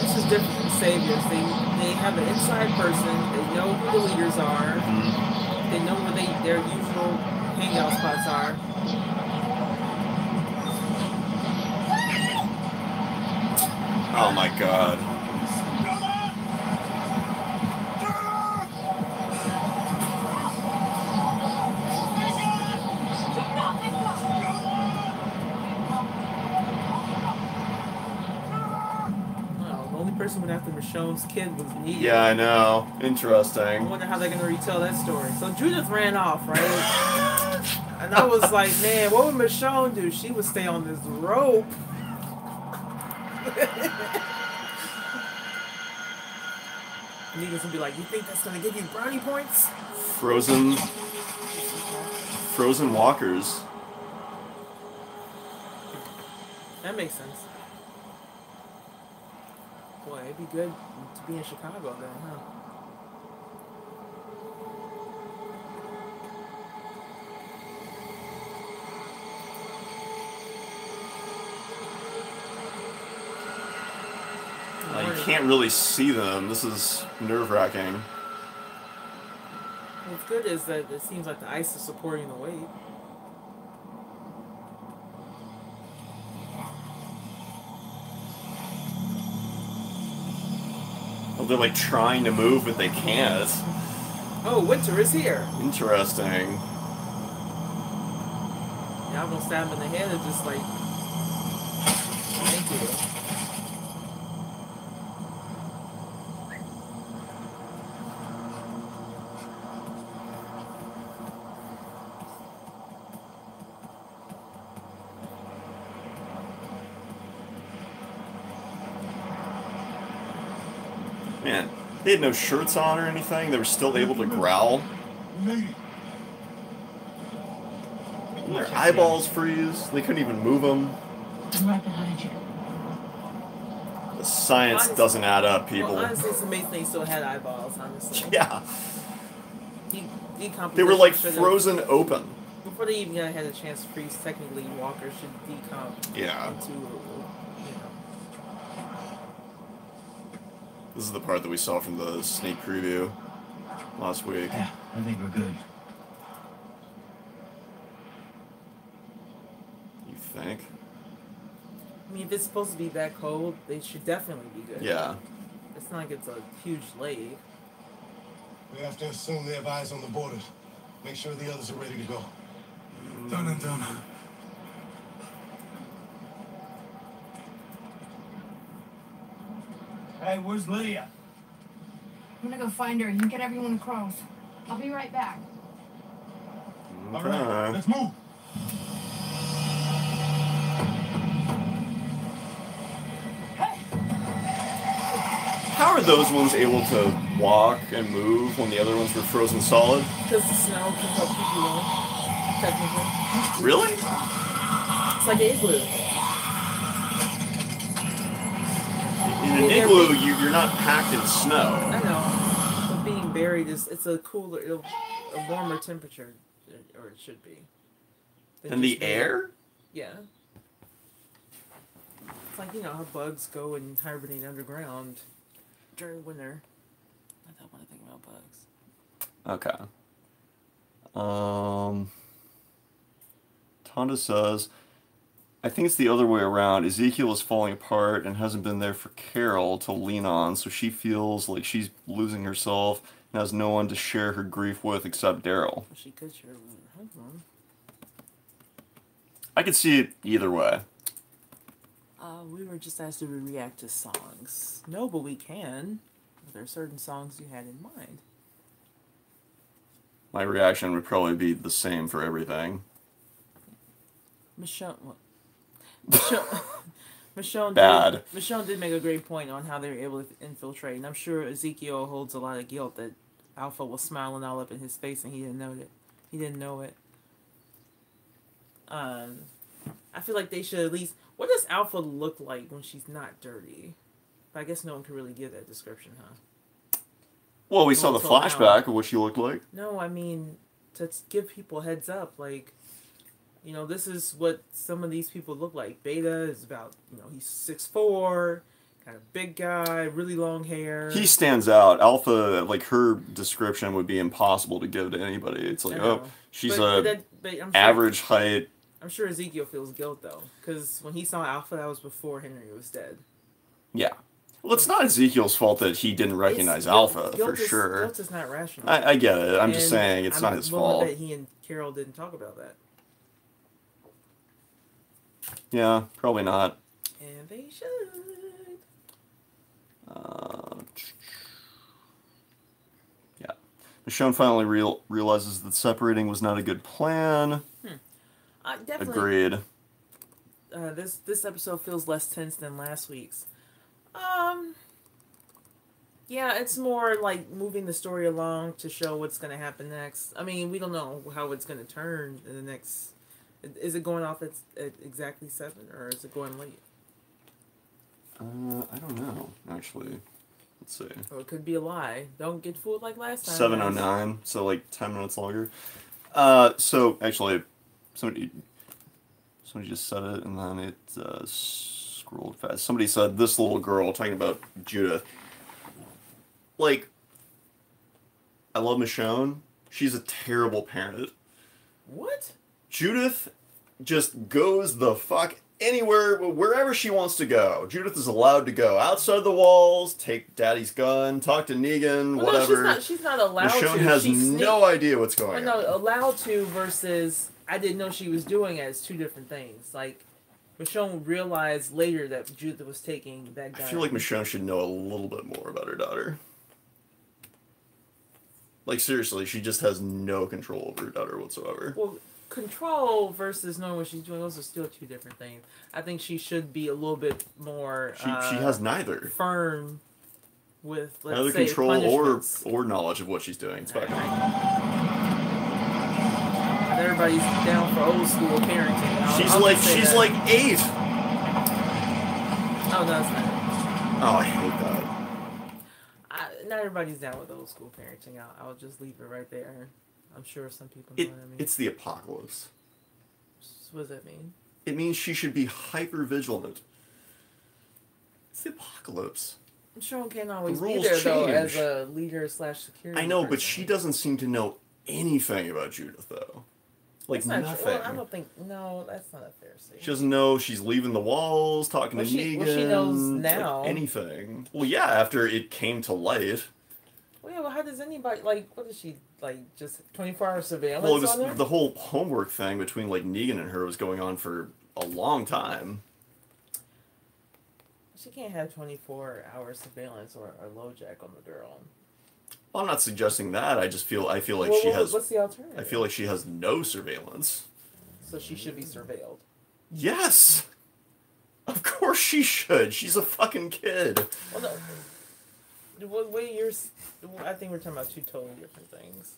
Speaker 5: This is different from Saviors. They have an inside person, they know who the leaders are, they know where their usual hangout spots are.
Speaker 1: Oh my god.
Speaker 5: Oh, the only person who went after Michonne's kid was me.
Speaker 1: Yeah, I know. Interesting.
Speaker 5: I wonder how they're going to retell that story. So Judith ran off, right? And I was like, man, what would Michonne do? She would stay on this rope. Negan's gonna be like, you think that's gonna give you brownie points?
Speaker 1: Frozen walkers.
Speaker 5: That makes sense. Boy, it'd be good to be in Chicago then, huh?
Speaker 1: You can't really see them. This is nerve-wracking.
Speaker 5: What's good is that it seems like the ice is supporting the weight.
Speaker 1: Well, they're like trying to move, but they can't.
Speaker 5: Oh, winter is here.
Speaker 1: Interesting.
Speaker 5: Yeah, I'm gonna stab him in the head and just like, thank you.
Speaker 1: Man, they had no shirts on or anything. They were still able to growl. And their eyeballs freeze. They couldn't even move them.
Speaker 3: I'm right behind you.
Speaker 1: The science doesn't add up, people.
Speaker 5: Well, honestly, it's amazing they still had eyeballs, honestly.
Speaker 1: Yeah.
Speaker 5: Decomposition
Speaker 1: They were like frozen open.
Speaker 5: Before they even had a chance to freeze, technically, Walker should decomp
Speaker 1: Yeah.
Speaker 5: into,
Speaker 1: This is the part that we saw from the sneak preview last week.
Speaker 7: Yeah, I think we're good.
Speaker 1: You think?
Speaker 5: I mean, if it's supposed to be that cold, they should definitely be good.
Speaker 1: Yeah.
Speaker 5: It's not like it's a huge lake.
Speaker 8: We have to assume they have eyes on the borders. Make sure the others are ready to go.
Speaker 4: Done and done.
Speaker 2: Hey, where's Lydia?
Speaker 3: I'm gonna go find her. You get everyone across. I'll be right back.
Speaker 4: All right, let's move.
Speaker 1: How are those ones able to walk and move when the other ones were frozen solid?
Speaker 5: Because the snow can help keep you warm, technically.
Speaker 1: Really?
Speaker 5: It's like an igloo.
Speaker 1: In an igloo, you're not packed in snow.
Speaker 5: I know. But being buried it's a cooler, a warmer temperature, or it should be.
Speaker 1: And the air?
Speaker 5: Yeah. It's like, how bugs go and hibernate underground during winter. I don't want to think about bugs.
Speaker 1: Okay. Tonda says, I think it's the other way around. Ezekiel is falling apart and hasn't been there for Carol to lean on, so she feels like she's losing herself and has no one to share her grief with except Daryl.
Speaker 5: She could share it with her husband.
Speaker 1: I could see it either way.
Speaker 5: We were just asked to react to songs. No, but we can. There are certain songs you had in mind.
Speaker 1: My reaction would probably be the same for everything.
Speaker 5: Michonne did make a great point on how they were able to infiltrate, and I'm sure Ezekiel holds a lot of guilt that Alpha was smiling all up in his face and he didn't know it. I feel like they should at least. What does Alpha look like when she's not dirty? But I guess no one can really give that description, huh?
Speaker 1: Well, we saw the flashback of what she looked like.
Speaker 5: No, I mean, to give people a heads up, like, this is what some of these people look like. Beta is about, he's 6'4", kind of big guy, really long hair.
Speaker 1: He stands out. Alpha, like, her description would be impossible to give to anybody. It's like, she's average height.
Speaker 5: I'm sure Ezekiel feels guilt, though, because when he saw Alpha, that was before Henry was dead.
Speaker 1: Yeah. Well, it's not Ezekiel's fault that he didn't recognize Alpha, for sure.
Speaker 5: Guilt is not rational.
Speaker 1: I get it. I'm just saying it's not his fault.
Speaker 5: That he and Carol didn't talk about that.
Speaker 1: Yeah, probably not.
Speaker 5: And they should.
Speaker 1: Yeah. Michonne finally realizes that separating was not a good plan.
Speaker 5: Definitely.
Speaker 1: Agreed.
Speaker 5: This episode feels less tense than last week's. Yeah, it's more like moving the story along to show what's going to happen next. I mean, we don't know how it's going to turn in the next. Is it going off at exactly 7, or is it going late?
Speaker 1: I don't know, actually. Let's see.
Speaker 5: Or it could be a lie. Don't get fooled like last time.
Speaker 1: 7:09, so like 10 minutes longer. So actually, somebody just said it, and then it scrolled fast. Somebody said, this little girl, talking about Judith. Like, I love Michonne. She's a terrible parent.
Speaker 5: What?
Speaker 1: Judith just goes the fuck anywhere, wherever she wants to go. Judith is allowed to go outside the walls, take Daddy's gun, talk to Negan, whatever.
Speaker 5: No, she's not allowed to.
Speaker 1: Michonne has no idea what's going on.
Speaker 5: No, allowed to versus I didn't know she was doing it is two different things. Like, Michonne realized later that Judith was taking that gun.
Speaker 1: I feel like Michonne should know a little bit more about her daughter. Like, seriously, she just has no control over her daughter whatsoever.
Speaker 5: Well, control versus knowing what she's doing, those are still two different things. I think she should be a little bit more...
Speaker 1: She has neither.
Speaker 5: Firm with, let's
Speaker 1: neither
Speaker 5: say,
Speaker 1: control
Speaker 5: punishments.
Speaker 1: or knowledge of what she's doing. It's fine.
Speaker 5: Everybody's down for old school parenting.
Speaker 1: She's like 8.
Speaker 5: Oh, no, it's not.
Speaker 1: Oh, I hate that.
Speaker 5: Not everybody's down with old school parenting. I'll just leave it right there. I'm sure some people know what I mean.
Speaker 1: It's the apocalypse.
Speaker 5: What does that mean?
Speaker 1: It means she should be hyper vigilant. It's the apocalypse.
Speaker 5: Michonne can't always
Speaker 1: The
Speaker 5: be
Speaker 1: rules
Speaker 5: there though
Speaker 1: change.
Speaker 5: as a leader / security.
Speaker 1: I know, but
Speaker 5: person.
Speaker 1: she doesn't seem to know anything about Judith though. Like
Speaker 5: That's not
Speaker 1: nothing.
Speaker 5: true. Well, I don't think. No, that's not a fair statement.
Speaker 1: She doesn't know she's leaving the walls, talking to Negan.
Speaker 5: Well, she knows now.
Speaker 1: Like anything. Well, yeah, after it came to light.
Speaker 5: Well, yeah. Well, how does anybody like? What is she like? Just 24-hour surveillance
Speaker 1: Well, it was
Speaker 5: on her?
Speaker 1: the whole homework thing between like Negan and her was going on for a long time.
Speaker 5: She can't have 24-hour surveillance or LoJack on the girl.
Speaker 1: Well, I'm not suggesting that. I feel like
Speaker 5: Well,
Speaker 1: she has.
Speaker 5: What's the alternative?
Speaker 1: I feel like she has no surveillance.
Speaker 5: So she should be surveilled.
Speaker 1: Yes. Of course she should. She's a fucking kid.
Speaker 5: Well, no. I think we're talking about two totally different things.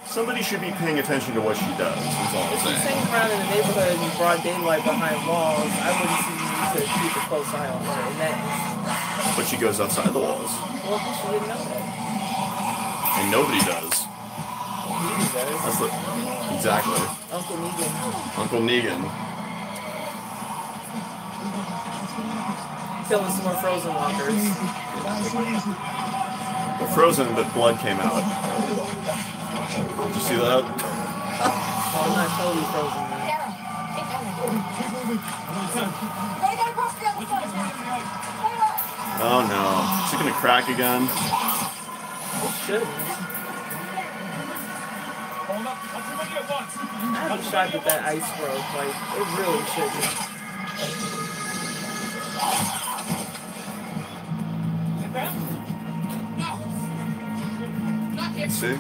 Speaker 1: Somebody should be paying attention to what she does. Is all I'm
Speaker 5: If she's
Speaker 1: saying.
Speaker 5: hanging around in the neighborhood in broad daylight behind walls, I wouldn't see the need to keep a close eye on her in that instance.
Speaker 1: But she goes outside the walls,
Speaker 5: Well, she didn't know that.
Speaker 1: and nobody does.
Speaker 5: Negan does.
Speaker 1: That's the exactly.
Speaker 5: Uncle Negan.
Speaker 1: Uncle Negan.
Speaker 5: Killing some more frozen walkers.
Speaker 1: Well, frozen, but blood came out. Did you see that?
Speaker 5: Oh, I'm not totally frozen. Man.
Speaker 1: Oh no. Is it gonna crack again?
Speaker 5: It should. I'm shocked at that ice broke. Like, it really shouldn't.
Speaker 1: See?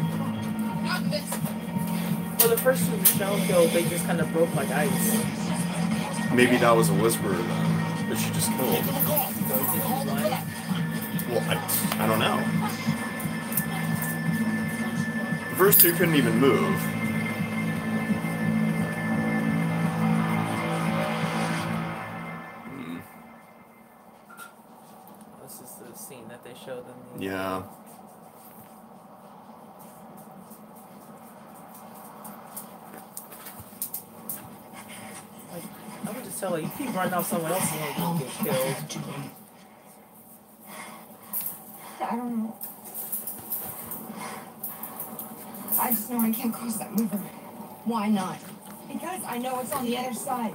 Speaker 5: Well, the first two Michonne killed, they just kind of broke like ice.
Speaker 1: Maybe that was a whisperer then, that she just killed.
Speaker 5: So it's just lying.
Speaker 1: Well, I don't know. The first two couldn't even move.
Speaker 5: This is the scene that they showed in the...
Speaker 1: Yeah.
Speaker 5: Like, I would just tell her, you keep running off someone else and you're going to get killed.
Speaker 3: I don't know. I just know I can't cross that river. Why not? Because I know it's on the other side.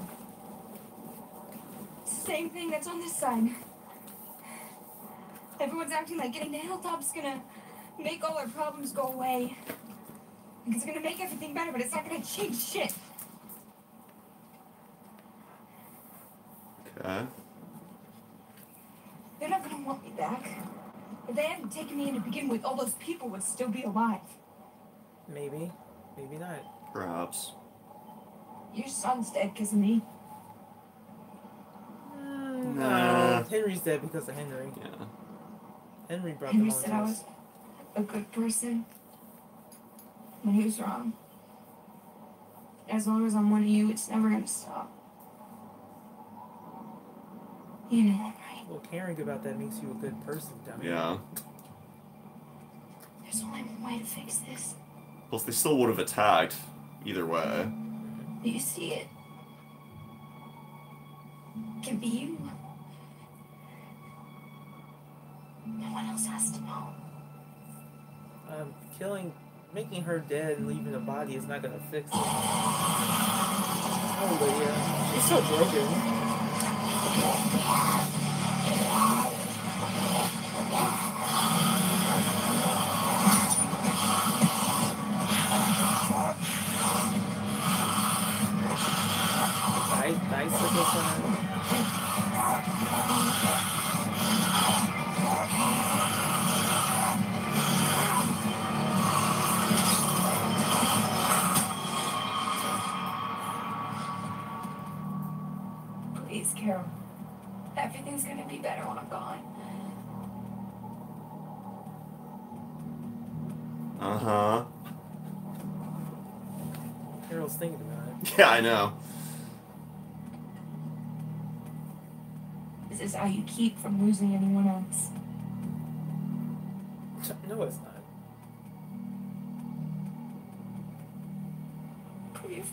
Speaker 3: It's the same thing that's on this side. Everyone's acting like getting to Hilltop's gonna make all our problems go away. It's gonna make everything better, but it's not gonna change shit.
Speaker 1: Okay.
Speaker 3: They're not gonna want me back. If they hadn't taken me in to begin with, all those people would still be alive.
Speaker 5: Maybe. Maybe not.
Speaker 1: Perhaps.
Speaker 3: Your son's dead because of me.
Speaker 1: Nah.
Speaker 5: Henry's dead because of Henry.
Speaker 1: Yeah.
Speaker 5: Henry brought
Speaker 3: Henry
Speaker 5: them on
Speaker 3: said
Speaker 5: to
Speaker 3: I
Speaker 5: us.
Speaker 3: was a good person. When he was wrong. As long as I'm one of you, it's never gonna stop. You know I'm right.
Speaker 5: Well, caring about that makes you a good person, dummy.
Speaker 1: Yeah.
Speaker 3: There's only one way to fix this.
Speaker 1: Plus, they still would have attacked either way.
Speaker 3: Do you see it? It can be you. No one else has to know.
Speaker 5: Making her dead and leaving the body is not gonna fix it. Oh, Lydia. She's so broken. I
Speaker 1: Uh-huh.
Speaker 5: Carol's thinking about it.
Speaker 1: Yeah, I know.
Speaker 3: This is how you keep from losing anyone else.
Speaker 5: No, it's not.
Speaker 3: Please,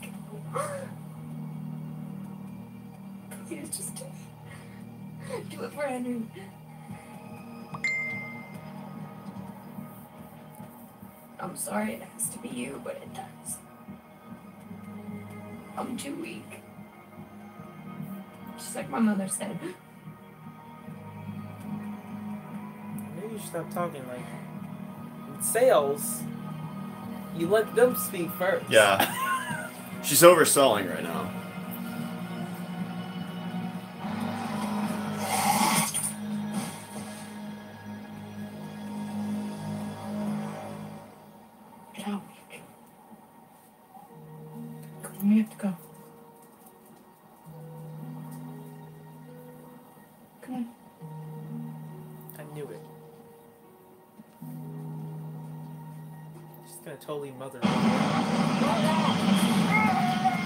Speaker 3: please just do it for Henry. I'm sorry it has to be you, but it does. I'm too weak. Just like my mother said.
Speaker 5: Maybe you should stop talking like in sales. You let them speak first.
Speaker 1: Yeah. She's overselling right now.
Speaker 3: Get out. Come on, we have to go. Come on.
Speaker 5: I knew it. She's gonna totally mother her.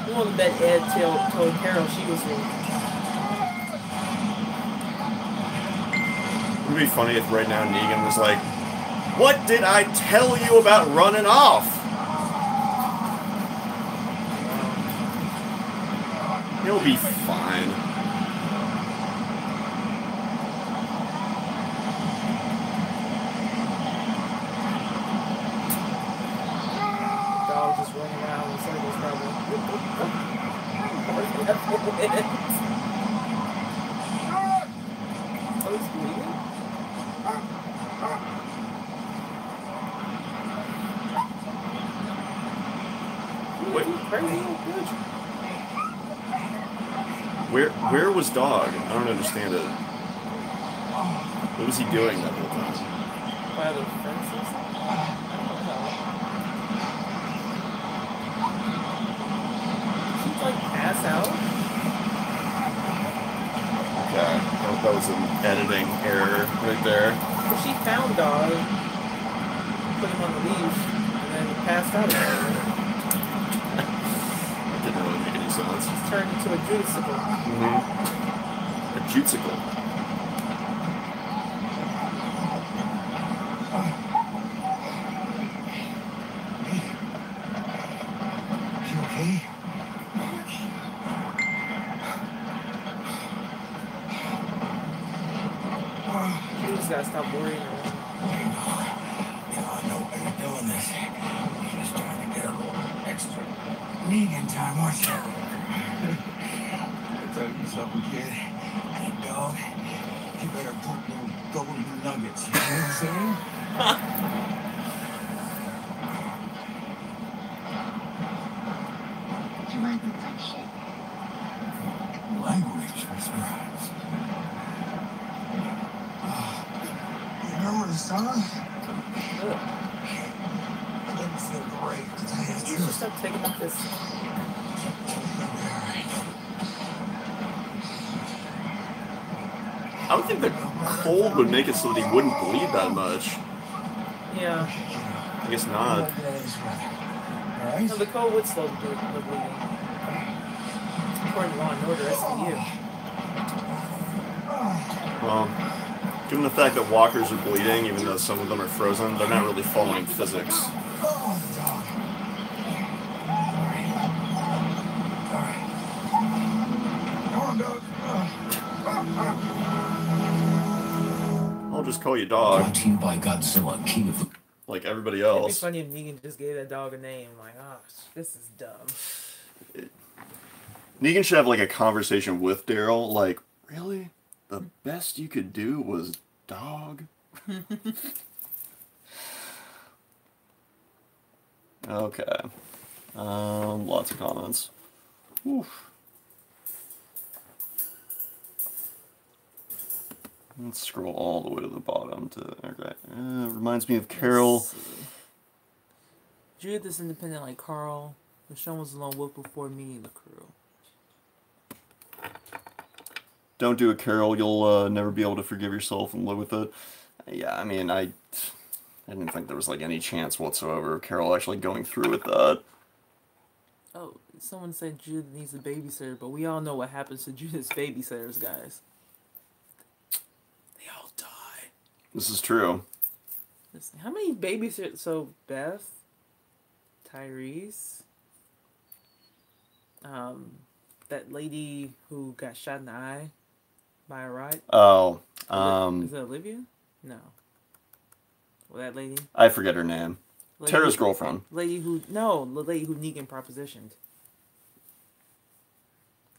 Speaker 5: You want to bet Ed told Carol she was weak.
Speaker 1: It would be funny if right now Negan was like, "What did I tell you about running off?" He'll be fine.
Speaker 5: Dog just running around in circles, probably. Oh, he's bleeding?
Speaker 1: Wait,
Speaker 5: Crazy old bitch.
Speaker 1: where was Dog? I don't understand it. What was he doing that whole time?
Speaker 5: By the fences? She'd like pass out?
Speaker 1: Okay, that was an editing error right there.
Speaker 5: Well, she found Dog, put him on the leash, and then passed out again.
Speaker 1: That didn't really make any sense.
Speaker 5: She's turned into a juicicle.
Speaker 1: Mm-hmm. A juicicle.
Speaker 5: You just gotta stop worrying.
Speaker 7: I know why you're doing this. You're just trying to get a little extra Negan time, aren't you? I tell you something, kid. Hey, dog, you better put them golden nuggets. You know what I'm saying?
Speaker 12: You like with that shit?
Speaker 7: Language, I suppose. You remember the song? It didn't feel great, to tell you the
Speaker 5: You should
Speaker 7: truth.
Speaker 5: stop taking off this.
Speaker 1: I would think the cold would make it so that he wouldn't bleed that much.
Speaker 5: Yeah.
Speaker 1: I guess not.
Speaker 5: No, the cold would slow the bleeding. According to Law and Order SVU.
Speaker 1: Well, given the fact that walkers are bleeding, even though some of them are frozen, they're not really following physics. I'll just call you Dog.
Speaker 7: Brought to you by Godzilla, King of the...
Speaker 1: Like everybody
Speaker 5: It'd be
Speaker 1: else.
Speaker 5: funny if Negan just gave that dog a name. Like, oh, this is dumb.
Speaker 1: Negan should have like a conversation with Daryl. Like, really? The best you could do was Dog? Okay. Lots of comments. Oof. Let's scroll all the way to the bottom to, okay. Reminds me of Carol.
Speaker 5: Judith is independent like Carl. Michonne was alone with before meeting the crew.
Speaker 1: Don't do it, Carol. You'll never be able to forgive yourself and live with it. Yeah, I mean, I didn't think there was like any chance whatsoever of Carol actually going through with that.
Speaker 5: Oh, someone said Judith needs a babysitter, but we all know what happens to Judith's babysitters, guys. They all die.
Speaker 1: This is true.
Speaker 5: Listen, how many babysitters? So Beth, Tyrese, that lady who got shot in the eye by a ride.
Speaker 1: Oh,
Speaker 5: is it Olivia? No. Well, that lady.
Speaker 1: I forget her name. Tara's girlfriend.
Speaker 5: The lady who Negan propositioned.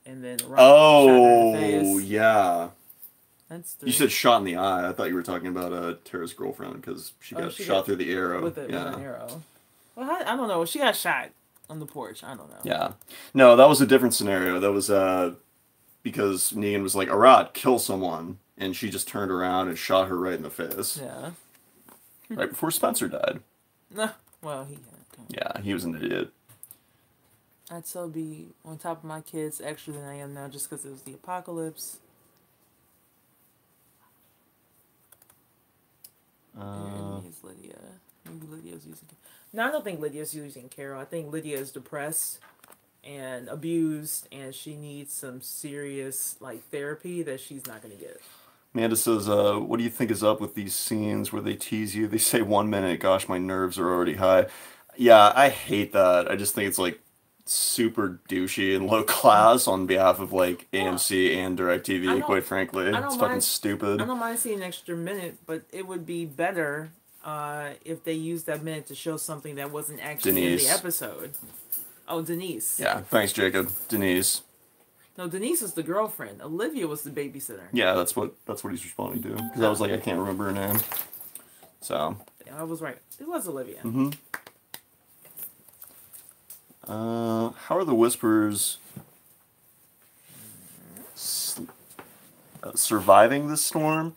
Speaker 5: And then shot her in the face.
Speaker 1: Yeah.
Speaker 5: That's
Speaker 1: you said shot in the eye. I thought you were talking about Tara's girlfriend because she got shot through the arrow.
Speaker 5: With an arrow. Well, I don't know. She got shot on the porch. I don't know.
Speaker 1: Yeah. No, that was a different scenario. That was because Negan was like, Arad, kill someone. And she just turned around and shot her right in the face.
Speaker 5: Yeah.
Speaker 1: Right before Spencer died.
Speaker 5: No. Well,
Speaker 1: yeah, he was an idiot.
Speaker 5: I'd still be on top of my kids extra than I am now just because it was the apocalypse. Is Lydia. Maybe Lydia's using... No, I don't think Lydia's using Carol. I think Lydia is depressed and abused, and she needs some serious therapy that she's not going to get.
Speaker 1: Amanda says, what do you think is up with these scenes where they tease you? They say 1 minute, gosh, my nerves are already high. Yeah, I hate that. I just think it's super douchey and low class on behalf of AMC and DirecTV, quite frankly. It's fucking stupid.
Speaker 5: I don't mind seeing an extra minute, but it would be better if they used that minute to show something that wasn't actually in the episode. Oh, Denise.
Speaker 1: Yeah, thanks, Jacob. Denise.
Speaker 5: No, Denise was the girlfriend. Olivia was the babysitter.
Speaker 1: Yeah, that's what he's responding to. Because I was like, I can't remember her name. So.
Speaker 5: Yeah, I was right. It was Olivia.
Speaker 1: Mm-hmm. How are the Whisperers surviving this storm?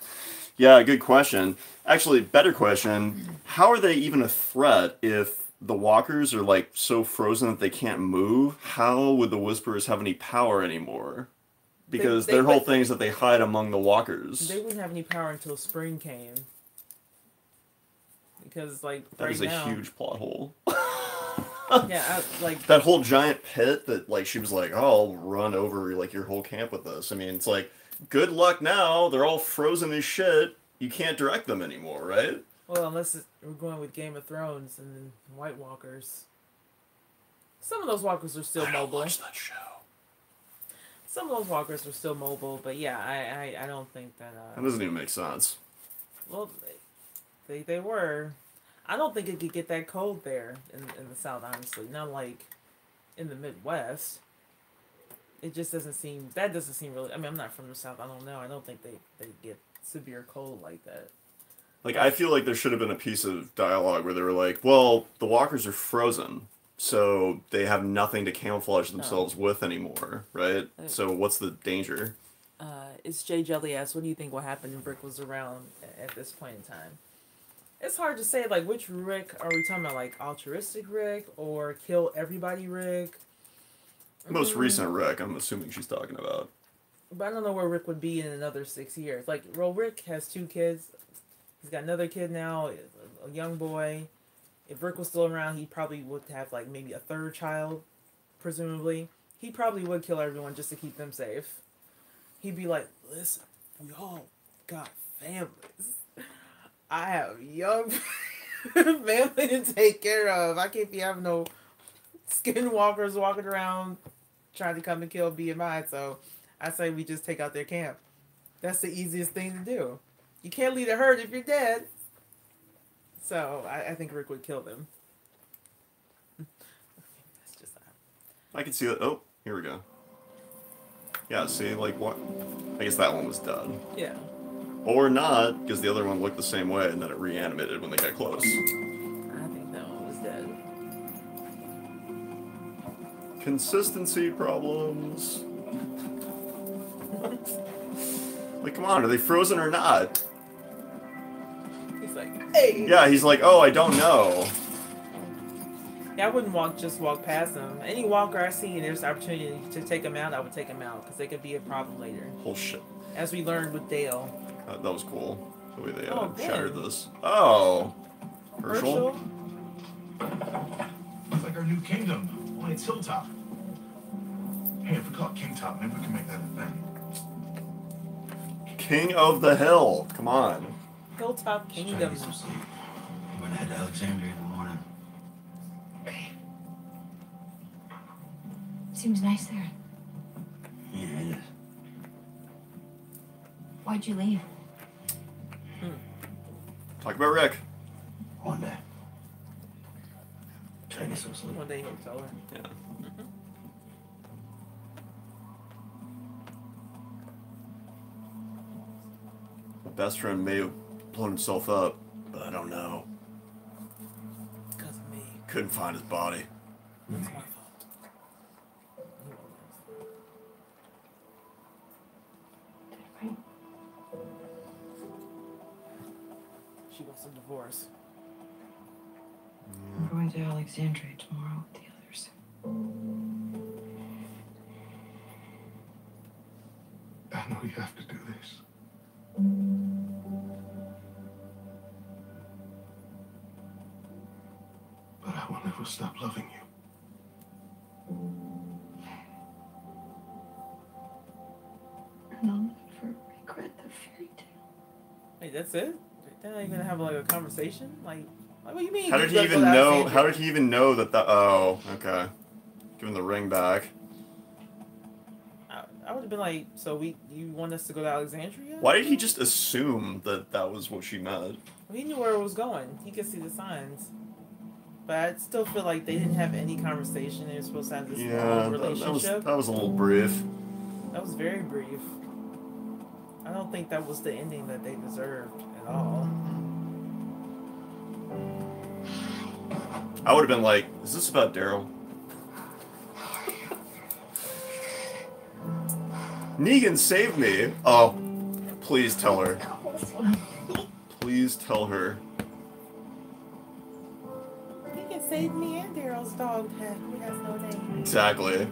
Speaker 1: Yeah, good question. Actually, better question. How are they even a threat if the walkers are so frozen that they can't move? How would the Whisperers have any power anymore? Because their whole thing is that they hide among the walkers.
Speaker 5: They wouldn't have any power until spring came. Because
Speaker 1: that is a huge plot hole.
Speaker 5: Yeah,
Speaker 1: that whole giant pit that she was like, oh, I'll run over your whole camp with this. I mean, it's good luck now. They're all frozen as shit. You can't direct them anymore, right?
Speaker 5: Well, unless we're going with Game of Thrones and then White Walkers. Some of those walkers are still mobile.
Speaker 1: I don't watch that show.
Speaker 5: Some of those walkers are still mobile, but yeah, I don't think that...
Speaker 1: that doesn't even make sense.
Speaker 5: Well, they were... I don't think it could get that cold there in the South, honestly. Not in the Midwest. It just doesn't seem... That doesn't seem really... I mean, I'm not from the South. I don't know. I don't think they get severe cold like that.
Speaker 1: I feel like there should have been a piece of dialogue where they were like, well, the walkers are frozen, so they have nothing to camouflage themselves with anymore, right? So what's the danger?
Speaker 5: It's Jay Jelly asks, what do you think will happen if Rick was around at this point in time? It's hard to say, which Rick are we talking about? Altruistic Rick or kill everybody Rick?
Speaker 1: Most recent Rick, I'm assuming she's talking about.
Speaker 5: But I don't know where Rick would be in another 6 years. Rick has 2 kids. He's got another kid now, a young boy. If Rick was still around, he probably would have maybe a 3rd child, presumably. He probably would kill everyone just to keep them safe. He'd be like, listen, we all got families. I have young family to take care of. I can't be having no skinwalkers walking around trying to come and kill BMI. So I say we just take out their camp. That's the easiest thing to do. You can't lead a herd if you're dead. So I think Rick would kill them. That's just
Speaker 1: I can see that. Oh, here we go. Yeah, see, what? I guess that one was done.
Speaker 5: Yeah.
Speaker 1: Or not, because the other one looked the same way, and then it reanimated when they got close.
Speaker 5: I think that one was dead.
Speaker 1: Consistency problems. Come on, are they frozen or not?
Speaker 5: He's like, hey!
Speaker 1: Yeah, he's like, oh, I don't know.
Speaker 5: Yeah, I wouldn't just walk past them. Any walker I see and there's the opportunity to take them out, I would take them out, because they could be a problem later.
Speaker 1: Oh, shit.
Speaker 5: As we learned with Dale.
Speaker 1: That was cool, the way they
Speaker 5: Ben.
Speaker 1: shattered this. Oh! Herschel?
Speaker 4: It's like our new kingdom. Only it's Hilltop. Hey, if we call it Kingtop, maybe we can make that a thing.
Speaker 1: King of the Hill. Come on.
Speaker 5: Hilltop
Speaker 7: Try to
Speaker 5: Kingdom.
Speaker 7: get some sleep. I'm gonna head to Alexandria in the morning.
Speaker 3: Okay. Seems nice there.
Speaker 7: Yeah, it is.
Speaker 3: Why'd you leave?
Speaker 1: Talk about Rick.
Speaker 7: One day. Try to get some sleep.
Speaker 5: One day he'll tell her.
Speaker 1: Yeah. My best friend may have blown himself up, but I don't know.
Speaker 5: Because of me.
Speaker 1: Couldn't find his body.
Speaker 5: That's my fault. She wants a divorce.
Speaker 3: I'm going to Alexandria tomorrow with the others.
Speaker 8: I know you have to do this. But I will never stop loving you.
Speaker 3: And I'll never regret the fairy tale.
Speaker 5: Wait, that's it? They're not even gonna have like a conversation? Like what do you mean?
Speaker 1: How did he even know? How did he even know that the? Oh, okay. Give him the ring back.
Speaker 5: I would have been like, so you want us to go to Alexandria?
Speaker 1: Why did he just assume that that was what she meant?
Speaker 5: Well, he knew where it was going. He could see the signs. But I still feel like they didn't have any conversation. They were supposed to have this long relationship.
Speaker 1: That was a little brief.
Speaker 5: That was very brief. I don't think that was the ending that they deserved at all.
Speaker 1: I would have been like, is this about Daryl? Negan, save me! Oh, please tell her. Please tell her.
Speaker 5: He can save me and Daryl's dog who has no name.
Speaker 1: Exactly.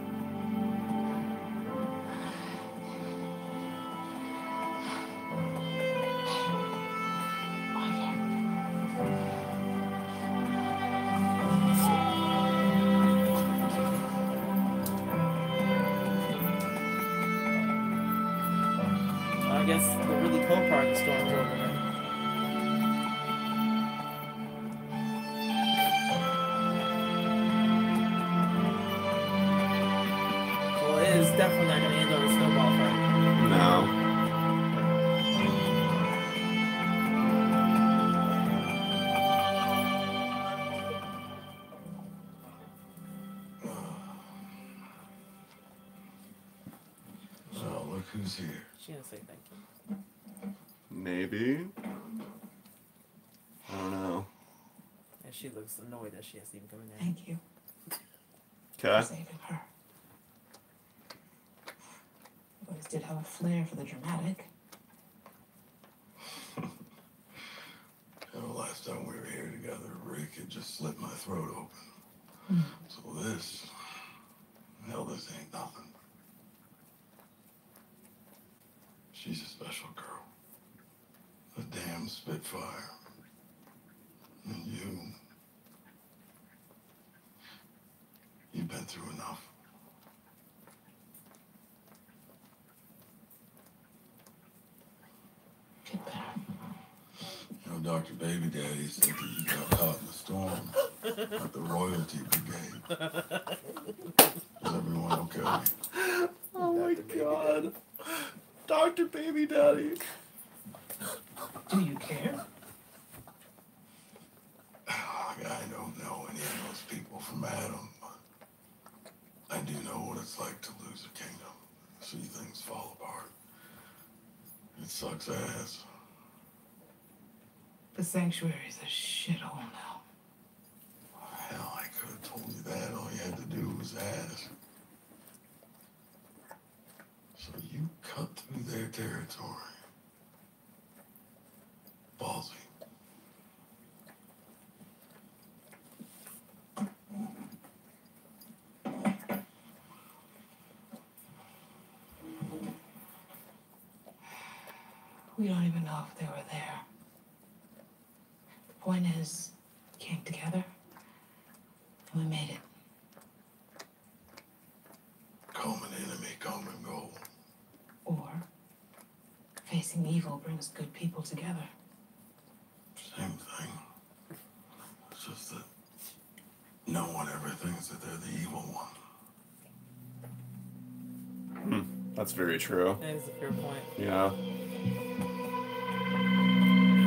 Speaker 5: I guess the really cold part of the storm's over then. Well, it is definitely not going to end on a snowball fight.
Speaker 1: No.
Speaker 4: So look who's here.
Speaker 5: She didn't say thank you.
Speaker 1: Maybe. I don't know.
Speaker 5: And she looks annoyed that she has to even come in there.
Speaker 3: Thank you
Speaker 1: Okay.
Speaker 3: for saving her. You always did have a flair for the dramatic.
Speaker 4: The last time we were here together, Rick had just slit my throat open. So this ain't nothing. She's a special girl. A damn Spitfire. And you've been through enough.
Speaker 3: Get better.
Speaker 4: You know, Dr. Baby Daddy said that you got caught in the storm at the Royalty Brigade. Is everyone okay?
Speaker 1: Oh my god. Dr. Baby Daddy.
Speaker 3: Do you care?
Speaker 4: I don't know any of those people from Adam, but I do know what it's like to lose a kingdom, see things fall apart. It sucks ass.
Speaker 3: The sanctuary's a shithole now.
Speaker 4: Hell, I could have told you that. All you had to do was ask. So you cut through their territory. Ballsy.
Speaker 3: We don't even know if they were there. The point is, came together and we made it.
Speaker 4: Common enemy, common goal.
Speaker 3: Or facing evil brings good people together.
Speaker 4: Same thing. It's just that no one ever thinks that they're the evil one.
Speaker 1: That's very true.
Speaker 5: That is a fair point.
Speaker 1: Yeah.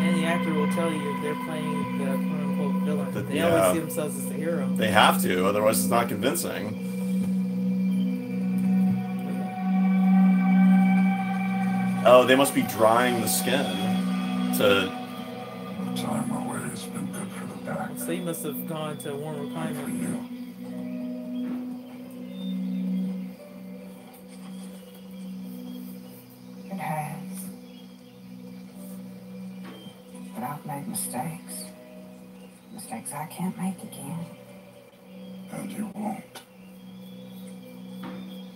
Speaker 5: Any actor will tell you if they're playing the quote-unquote villain. They always see themselves as the hero.
Speaker 1: They have to, otherwise it's not convincing. Oh, they must be drying the skin to...
Speaker 4: The time away has been good for the back.
Speaker 5: So he must have gone to a warmer climate.
Speaker 4: For you.
Speaker 3: It has. But I've made mistakes. Mistakes I can't make again.
Speaker 4: And you won't.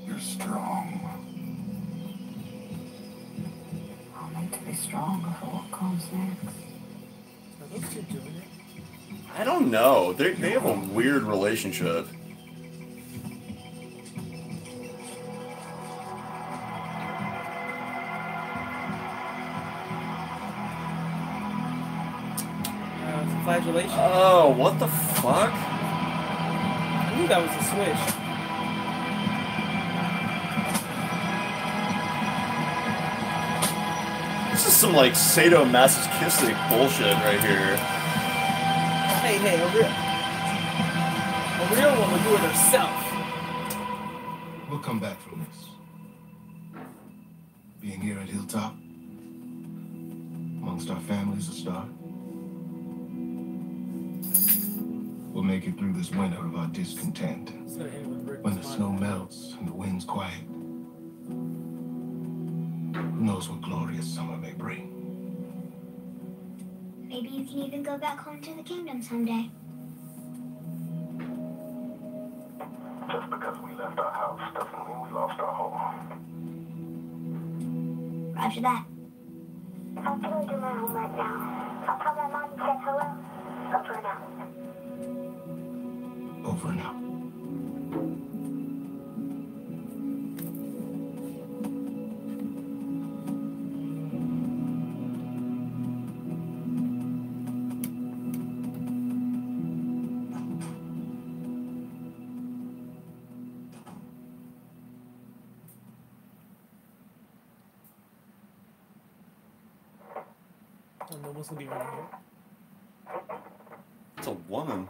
Speaker 4: You're strong.
Speaker 3: I'll need to be stronger for what comes next.
Speaker 5: Are those two doing it?
Speaker 1: I don't know. They have a weird relationship.
Speaker 5: Flagellation.
Speaker 1: Oh, what the fuck?
Speaker 5: I knew that was a switch.
Speaker 1: This is some, like, sadomasochistic bullshit right here.
Speaker 5: Hey, a real one would do it herself.
Speaker 8: We'll come back from this. Being here at Hilltop, amongst our families, a start. We'll make it through this winter of our discontent. When the snow melts and the wind's quiet. Who knows what glorious summer may bring.
Speaker 12: Maybe you can even go back home to the kingdom someday.
Speaker 4: Just because we left our house doesn't mean we lost our home.
Speaker 12: Roger that. I'm going to my home right now. I'll tell my mom you said hello. Over and out.
Speaker 8: Over and out.
Speaker 5: Oh, no one's gonna be running here.
Speaker 1: It's a woman.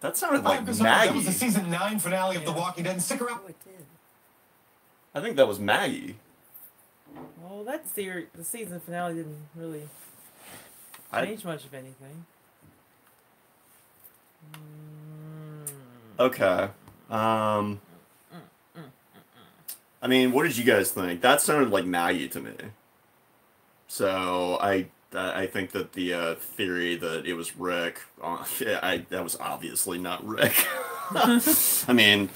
Speaker 1: That sounded like Maggie.
Speaker 8: That was the season 9 finale of The Walking Dead. Stick around.
Speaker 10: Oh, it did.
Speaker 1: I think that was Maggie.
Speaker 5: Well, that the season finale didn't really change much of anything.
Speaker 1: Okay. I mean, what did you guys think? That sounded like Maggie to me. So I think that the theory that it was Rick, that was obviously not Rick. I mean,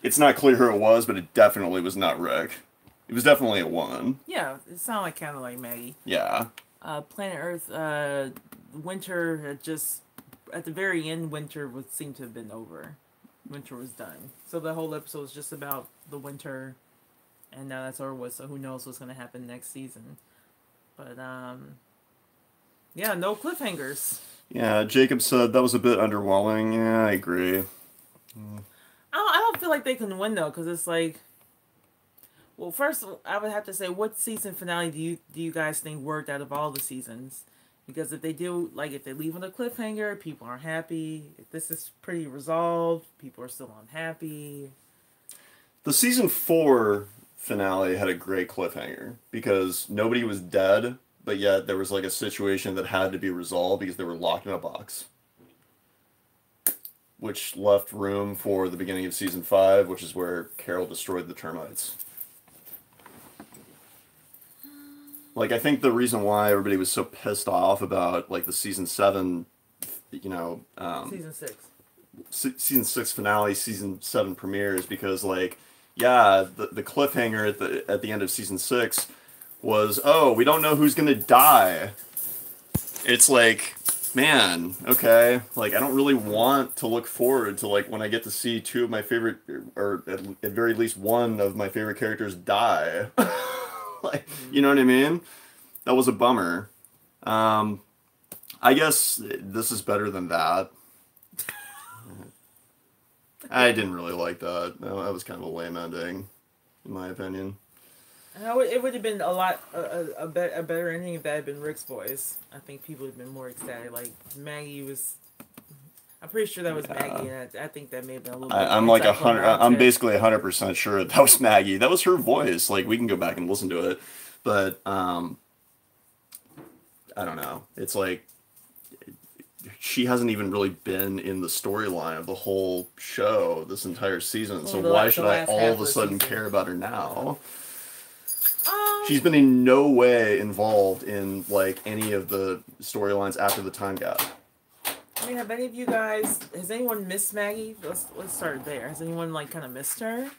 Speaker 1: it's not clear who it was, but it definitely was not Rick. It was definitely a woman.
Speaker 5: Yeah, it sounded like kind of like Maggie.
Speaker 1: Yeah.
Speaker 5: Planet Earth, winter had just, at the very end, winter would seem to have been over. Winter was done. So the whole episode was just about the winter, and now that's over with, so who knows what's going to happen next season. But, yeah, no cliffhangers.
Speaker 1: Yeah, Jacob said that was a bit underwhelming. Yeah, I agree.
Speaker 5: I don't feel like they can win, though, because it's like, well, first, I would have to say, what season finale do you guys think worked out of all the seasons? Because if they do, like, if they leave on a cliffhanger, people aren't happy. If this is pretty resolved, people are still unhappy.
Speaker 1: The season 4 finale had a great cliffhanger because nobody was dead, but yet there was like a situation that had to be resolved because they were locked in a box. Which left room for the beginning of season 5, which is where Carol destroyed the termites. Like, I think the reason why everybody was so pissed off about, like, the season 7, you know...
Speaker 5: season 6.
Speaker 1: Season 6 finale, season 7 premiere is because, like, yeah, the cliffhanger at the end of season 6 was, oh, we don't know who's gonna die. It's like, man, okay, like I don't really want to look forward to like when I get to see two of my favorite, or at very least one of my favorite characters die. Like, you know what I mean? That was a bummer. I guess this is better than that. I didn't really like that. That was kind of a lame ending, in my opinion.
Speaker 5: It would have been a better ending if that had been Rick's voice. I think people would have been more ecstatic. Like Maggie was, I'm pretty sure that was Maggie, and I think that may have been a little bit.
Speaker 1: I'm like 100. I'm basically 100% sure that was Maggie. That was her voice. Like we can go back and listen to it, but I don't know. It's like she hasn't even really been in the storyline of the whole show this entire season. So why should I all of a sudden care about her now? She's been in no way involved in like any of the storylines after the time gap.
Speaker 5: I mean, have any of you guys? Has anyone missed Maggie? Let's start there. Has anyone like kind of missed her?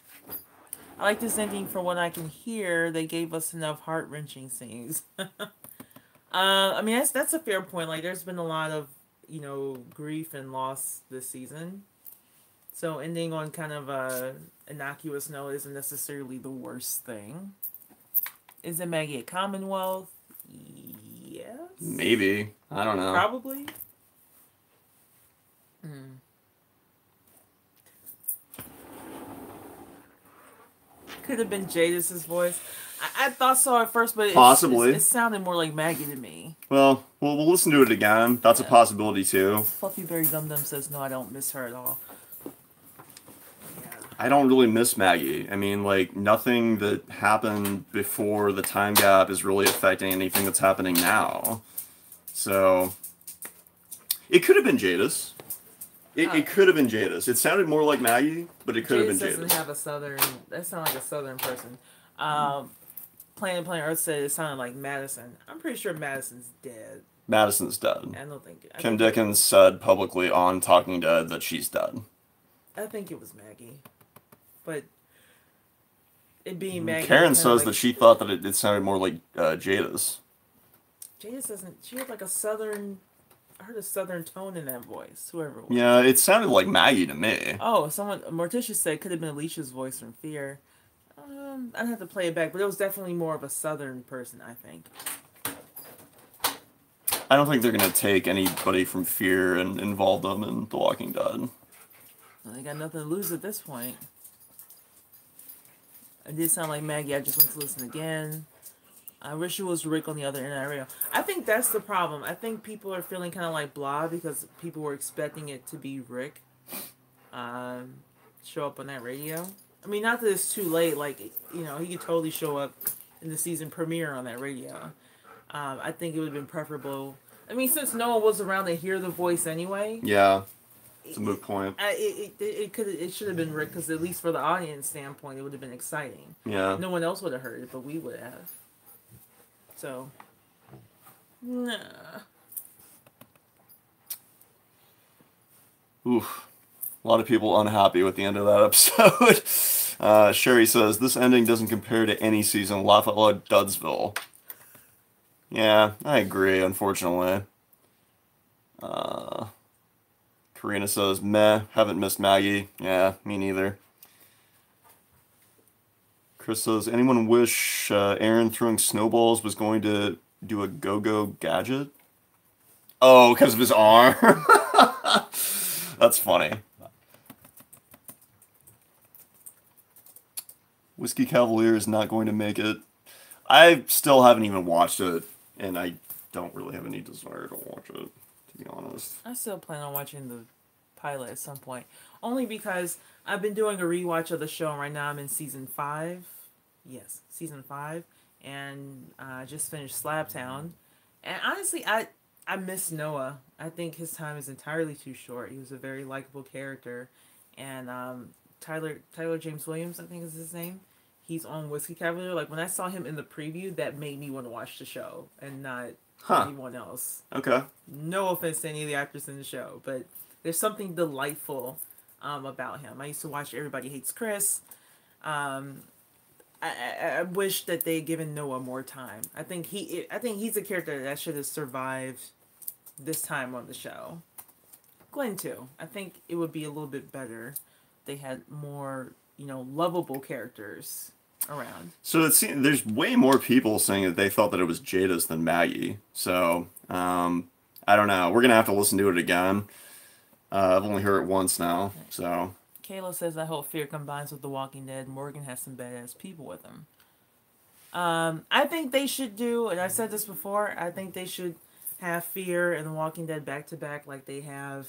Speaker 5: I like this ending. For what I can hear, they gave us enough heart-wrenching scenes. I mean, that's a fair point. Like, there's been a lot of grief and loss this season. So ending on kind of a innocuous note isn't necessarily the worst thing. Is it Maggie at Commonwealth? Yes.
Speaker 1: Maybe. I don't know.
Speaker 5: Probably. Could have been Jadis's voice. I thought so at first, but
Speaker 1: possibly
Speaker 5: it sounded more like Maggie to me.
Speaker 1: Well, we'll listen to it again. That's a possibility too.
Speaker 5: Fluffy Berry Dum Dum says no, I don't miss her at all.
Speaker 1: I don't really miss Maggie. I mean, like, nothing that happened before the time gap is really affecting anything that's happening now. So, it could have been Jadis. It could have been Jadis. It sounded more like Maggie, but it could have been Jadis.
Speaker 5: Doesn't have a southern... That sounds like a southern person. Planet Earth said it sounded like Madison. I'm pretty sure Madison's dead.
Speaker 1: Madison's dead.
Speaker 5: I don't think...
Speaker 1: Kim Dickens said publicly on Talking Dead that she's dead.
Speaker 5: I think it was Maggie. But it being Maggie...
Speaker 1: Karen says that she thought that it sounded more like Jadis.
Speaker 5: Jadis doesn't... She had like a southern... I heard a southern tone in that voice, whoever it was.
Speaker 1: Yeah, it sounded like Maggie to me.
Speaker 5: Oh, Morticia said it could have been Alicia's voice from Fear. I'd have to play it back, but it was definitely more of a southern person, I think.
Speaker 1: I don't think they're going to take anybody from Fear and involve them in The Walking Dead.
Speaker 5: Well, they got nothing to lose at this point. It did sound like Maggie. I just went to listen again. I wish it was Rick on the other end of that radio. I think that's the problem. I think people are feeling kind of like blah because people were expecting it to be Rick show up on that radio. I mean, not that it's too late. Like, he could totally show up in the season premiere on that radio. I think it would have been preferable. I mean, since no one was around to hear the voice anyway.
Speaker 1: Yeah. It's a moot point.
Speaker 5: It should have been Rick because at least for the audience standpoint, it would have been exciting.
Speaker 1: Yeah.
Speaker 5: No one else would have heard it, but we would have. So, nah.
Speaker 1: Oof. A lot of people unhappy with the end of that episode. Sherry says, this ending doesn't compare to any season. Laugh out loud, Dudsville. Yeah, I agree, unfortunately. Karina says, meh, haven't missed Maggie. Yeah, me neither. Chris says, anyone wish Aaron throwing snowballs was going to do a go-go gadget? Oh, because of his arm? That's funny. Whiskey Cavalier is not going to make it. I still haven't even watched it, and I don't really have any desire to watch it, to be honest.
Speaker 5: I still plan on watching the pilot at some point. Only because I've been doing a rewatch of the show, and right now I'm in season 5. Yes, season 5. And I just finished Slabtown. And honestly, I miss Noah. I think his time is entirely too short. He was a very likable character. And Tyler James Williams, I think is his name. He's on Whiskey Cavalier. Like, when I saw him in the preview, that made me want to watch the show and not anyone else.
Speaker 1: Okay.
Speaker 5: No offense to any of the actors in the show, but there's something delightful about him. I used to watch Everybody Hates Chris. I wish that they had given Noah more time. I think he's a character that should have survived this time on the show. Glenn too. I think it would be a little bit better. They had more, lovable characters around.
Speaker 1: So there's way more people saying that they thought that it was Jada's than Maggie. So I don't know. We're gonna have to listen to it again. I've only heard it once now, so.
Speaker 5: Kayla says, I hope Fear combines with The Walking Dead. Morgan has some badass people with him. I think they should do, and I said this before, I think they should have Fear and The Walking Dead back to back like they have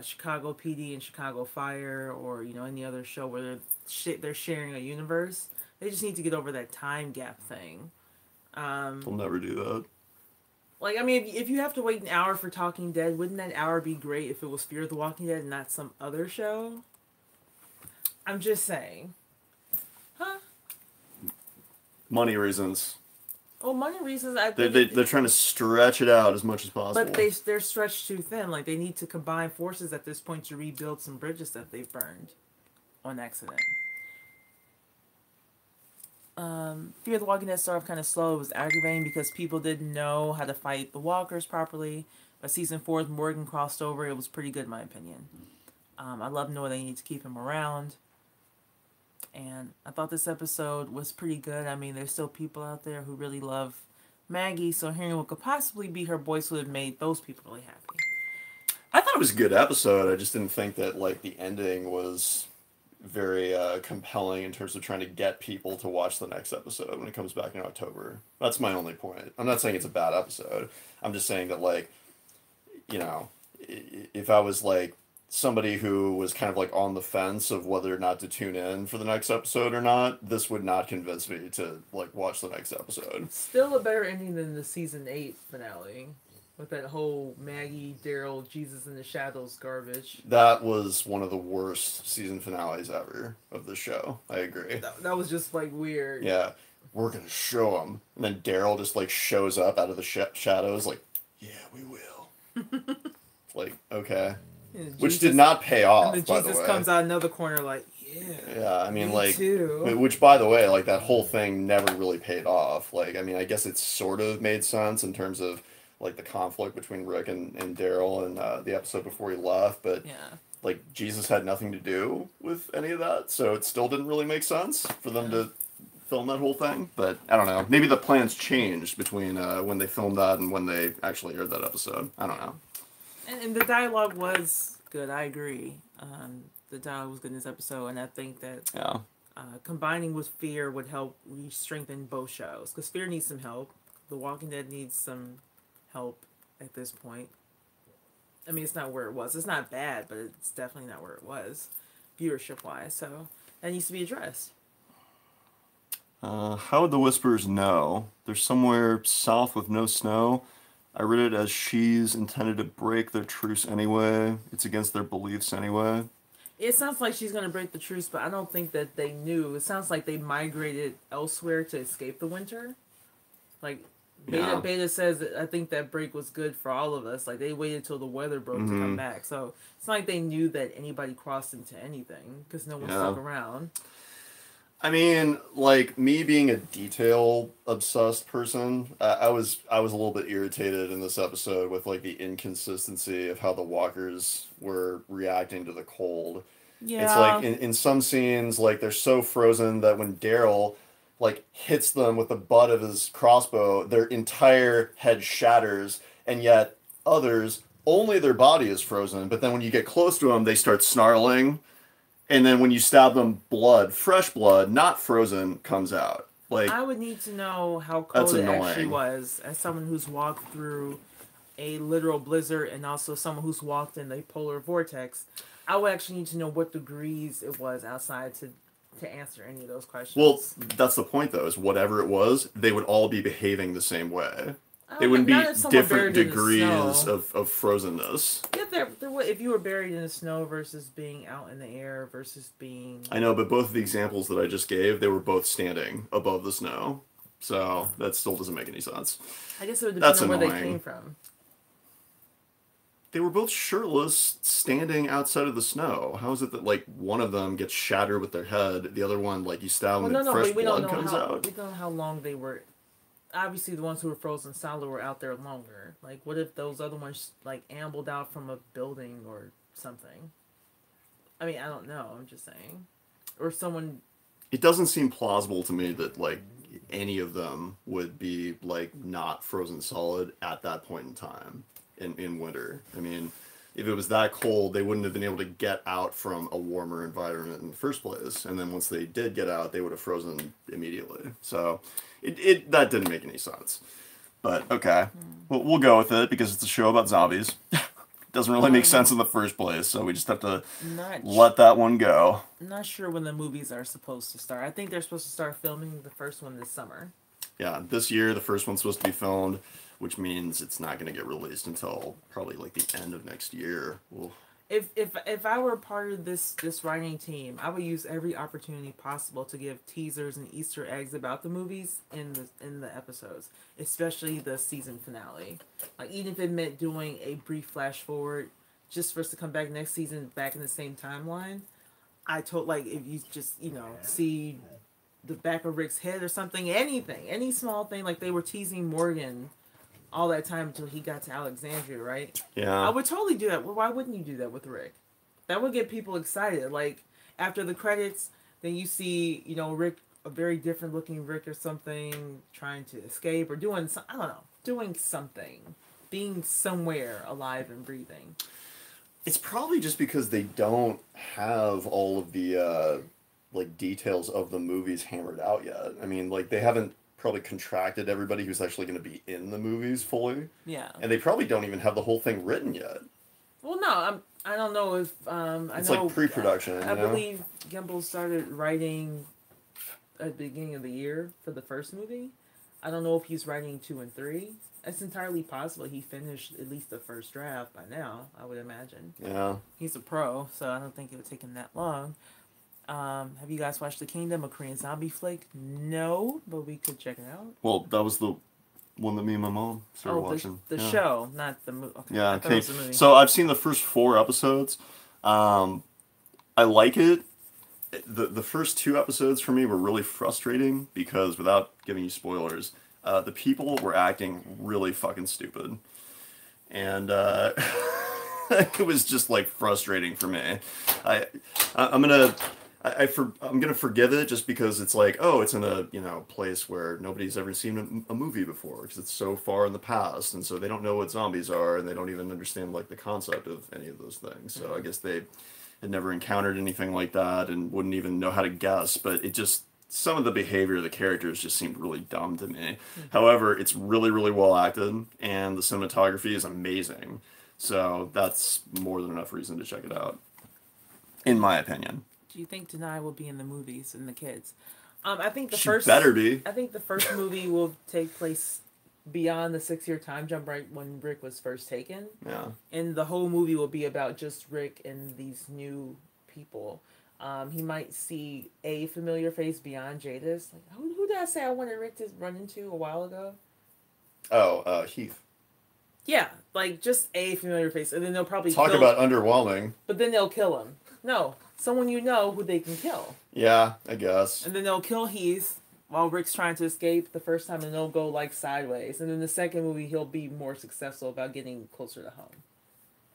Speaker 5: Chicago PD and Chicago Fire, or any other show where they're sharing a universe. They just need to get over that time gap thing.
Speaker 1: They'll never do that.
Speaker 5: Like, I mean, if you have to wait an hour for Talking Dead, wouldn't that hour be great if it was Fear the Walking Dead and not some other show? I'm just saying. Huh?
Speaker 1: Money reasons.
Speaker 5: Well, money reasons, I think...
Speaker 1: They're trying to stretch it out as much as possible.
Speaker 5: But they're stretched too thin. Like, they need to combine forces at this point to rebuild some bridges that they've burned on accident. Fear the Walking Dead started off kind of slow. It was aggravating because people didn't know how to fight the walkers properly. But season 4, as Morgan crossed over, it was pretty good in my opinion. I love knowing they need to keep him around. And I thought this episode was pretty good. I mean, there's still people out there who really love Maggie, so hearing what could possibly be her voice would have made those people really happy.
Speaker 1: I thought it was a good episode. I just didn't think that, like, the ending was very compelling in terms of trying to get people to watch the next episode when it comes back in October. That's my only point. I'm not saying it's a bad episode. I'm just saying that, like, if I was, like, somebody who was kind of, like, on the fence of whether or not to tune in for the next episode or not, this would not convince me to, like, watch the next episode.
Speaker 5: Still a better ending than the season 8 finale. With that whole Maggie, Daryl, Jesus in the Shadows garbage.
Speaker 1: That was one of the worst season finales ever of the show. I agree.
Speaker 5: That was just, like, weird.
Speaker 1: Yeah. We're going to show them. And then Daryl just, like, shows up out of the shadows, like, yeah, we will. Like, okay. Which did not pay off,
Speaker 5: and
Speaker 1: by the way.
Speaker 5: Jesus comes out another corner like, yeah.
Speaker 1: Yeah, I mean, like,
Speaker 5: too.
Speaker 1: Which, by the way, like, that whole thing never really paid off. Like, I mean, I guess it sort of made sense in terms of, like, the conflict between Rick and Daryl and the episode before he left, but like, Jesus had nothing to do with any of that, so it still didn't really make sense for them to film that whole thing. But I don't know, maybe the plans changed between when they filmed that and when they actually aired that episode. I don't know.
Speaker 5: And the dialogue was good, I agree. The dialogue was good in this episode, and I think that combining with Fear would help strengthen both shows, because Fear needs some help. The Walking Dead needs some help at this point. I mean, it's not where it was. It's not bad, but it's definitely not where it was, viewership-wise. So that needs to be addressed.
Speaker 1: How would the Whisperers know? They're somewhere south with no snow. I read it as she's intended to break their truce anyway. It's against their beliefs anyway.
Speaker 5: It sounds like she's going to break the truce, but I don't think that they knew. It sounds like they migrated elsewhere to escape the winter. Like, Beta says that I think that break was good for all of us. Like, they waited till the weather broke to come back. So it's not like they knew that anybody crossed into anything, because no one stuck around.
Speaker 1: I mean, like, me being a detail-obsessed person, I was a little bit irritated in this episode with, like, the inconsistency of how the walkers were reacting to the cold. Yeah. It's like, in some scenes, like, they're so frozen that when Daryl, like, hits them with the butt of his crossbow, their entire head shatters, and yet others, only their body is frozen, but then when you get close to them, they start snarling. And then when you stab them, blood, fresh blood, not frozen, comes out. Like,
Speaker 5: I would need to know how cold it actually was, as someone who's walked through a literal blizzard and also someone who's walked in the polar vortex. I would actually need to know what degrees it was outside to answer any of those questions.
Speaker 1: Well, that's the point, though, is whatever it was, they would all be behaving the same way. They wouldn't be different degrees of frozenness.
Speaker 5: Yeah, if you were buried in the snow versus being out in the air versus being...
Speaker 1: I know, but both of the examples that I just gave, they were both standing above the snow. So that still doesn't make any sense.
Speaker 5: I guess it would depend on where they came from.
Speaker 1: They were both shirtless, standing outside of the snow. How is it that like one of them gets shattered with their head, the other one like you stab them and fresh blood comes out?
Speaker 5: We don't know how long they were. Obviously, the ones who were frozen solid were out there longer. Like, what if those other ones like ambled out from a building or something? I mean, I don't know. I'm just saying, or someone.
Speaker 1: It doesn't seem plausible to me that like any of them would be like not frozen solid at that point in time in winter. I mean, if it was that cold, they wouldn't have been able to get out from a warmer environment in the first place. And then once they did get out, they would have frozen immediately. So it that didn't make any sense. But okay, we'll go with it because it's a show about zombies. Doesn't really make sense in the first place, so we just have to let that one go.
Speaker 5: I'm not sure when the movies are supposed to start. I think they're supposed to start filming the first one this summer.
Speaker 1: Yeah, this year the first one's supposed to be filmed, which means it's not going to get released until probably like the end of next year. Oof.
Speaker 5: If I were part of this writing team, I would use every opportunity possible to give teasers and Easter eggs about the movies in the episodes, especially the season finale. Like even if it meant doing a brief flash forward, just for us to come back next season back in the same timeline. Like if you just see the back of Rick's head or something, anything, any small thing, like they were teasing Morgan all that time until he got to Alexandria, right?
Speaker 1: Yeah.
Speaker 5: I would totally do that. Well, why wouldn't you do that with Rick? That would get people excited. Like, after the credits, then you see, Rick, a very different looking Rick or something, trying to escape or doing something. Being somewhere alive and breathing.
Speaker 1: It's probably just because they don't have all of the, details of the movies hammered out yet. I mean, like, they haven't probably contracted everybody who's actually going to be in the movies fully.
Speaker 5: Yeah.
Speaker 1: And they probably don't even have the whole thing written yet.
Speaker 5: Well, no, I don't know if
Speaker 1: it's like pre-production.
Speaker 5: I believe Gimbel started writing at the beginning of the year for the first movie. I don't know if he's writing 2 and 3. It's entirely possible he finished at least the first draft by now, I would imagine.
Speaker 1: Yeah.
Speaker 5: He's a pro, so I don't think it would take him that long. Have you guys watched The Kingdom, a Korean zombie flick? No, but we could check it out.
Speaker 1: Well, that was the one that me and my mom started watching.
Speaker 5: The show, not the movie. Okay.
Speaker 1: Yeah, okay. So I've seen the first 4 episodes. I like it. The first 2 episodes for me were really frustrating because, without giving you spoilers, the people were acting really fucking stupid. And it was just like frustrating for me. I'm gonna forgive it just because it's like, oh, it's in a place where nobody's ever seen a movie before because it's so far in the past, and so they don't know what zombies are, and they don't even understand like the concept of any of those things. So I guess they had never encountered anything like that and wouldn't even know how to guess. But it just, some of the behavior of the characters just seemed really dumb to me. However, it's really, really well acted, and the cinematography is amazing. So that's more than enough reason to check it out, in my opinion.
Speaker 5: Do you think Denai will be in the movies and the kids? I think the
Speaker 1: She
Speaker 5: first
Speaker 1: better be.
Speaker 5: I think the first movie will take place beyond the 6-year time jump, right when Rick was first taken.
Speaker 1: Yeah.
Speaker 5: And the whole movie will be about just Rick and these new people. He might see a familiar face beyond Jadis. Like, who did I say I wanted Rick to run into a while ago?
Speaker 1: Oh, Heath.
Speaker 5: Yeah, like just a familiar face, and then they'll probably
Speaker 1: talk about underwhelming.
Speaker 5: But then they'll kill him. No, someone who they can kill.
Speaker 1: Yeah, I guess.
Speaker 5: And then they'll kill Heath while Rick's trying to escape the first time, and they'll go like sideways. And then the second movie, he'll be more successful about getting closer to home.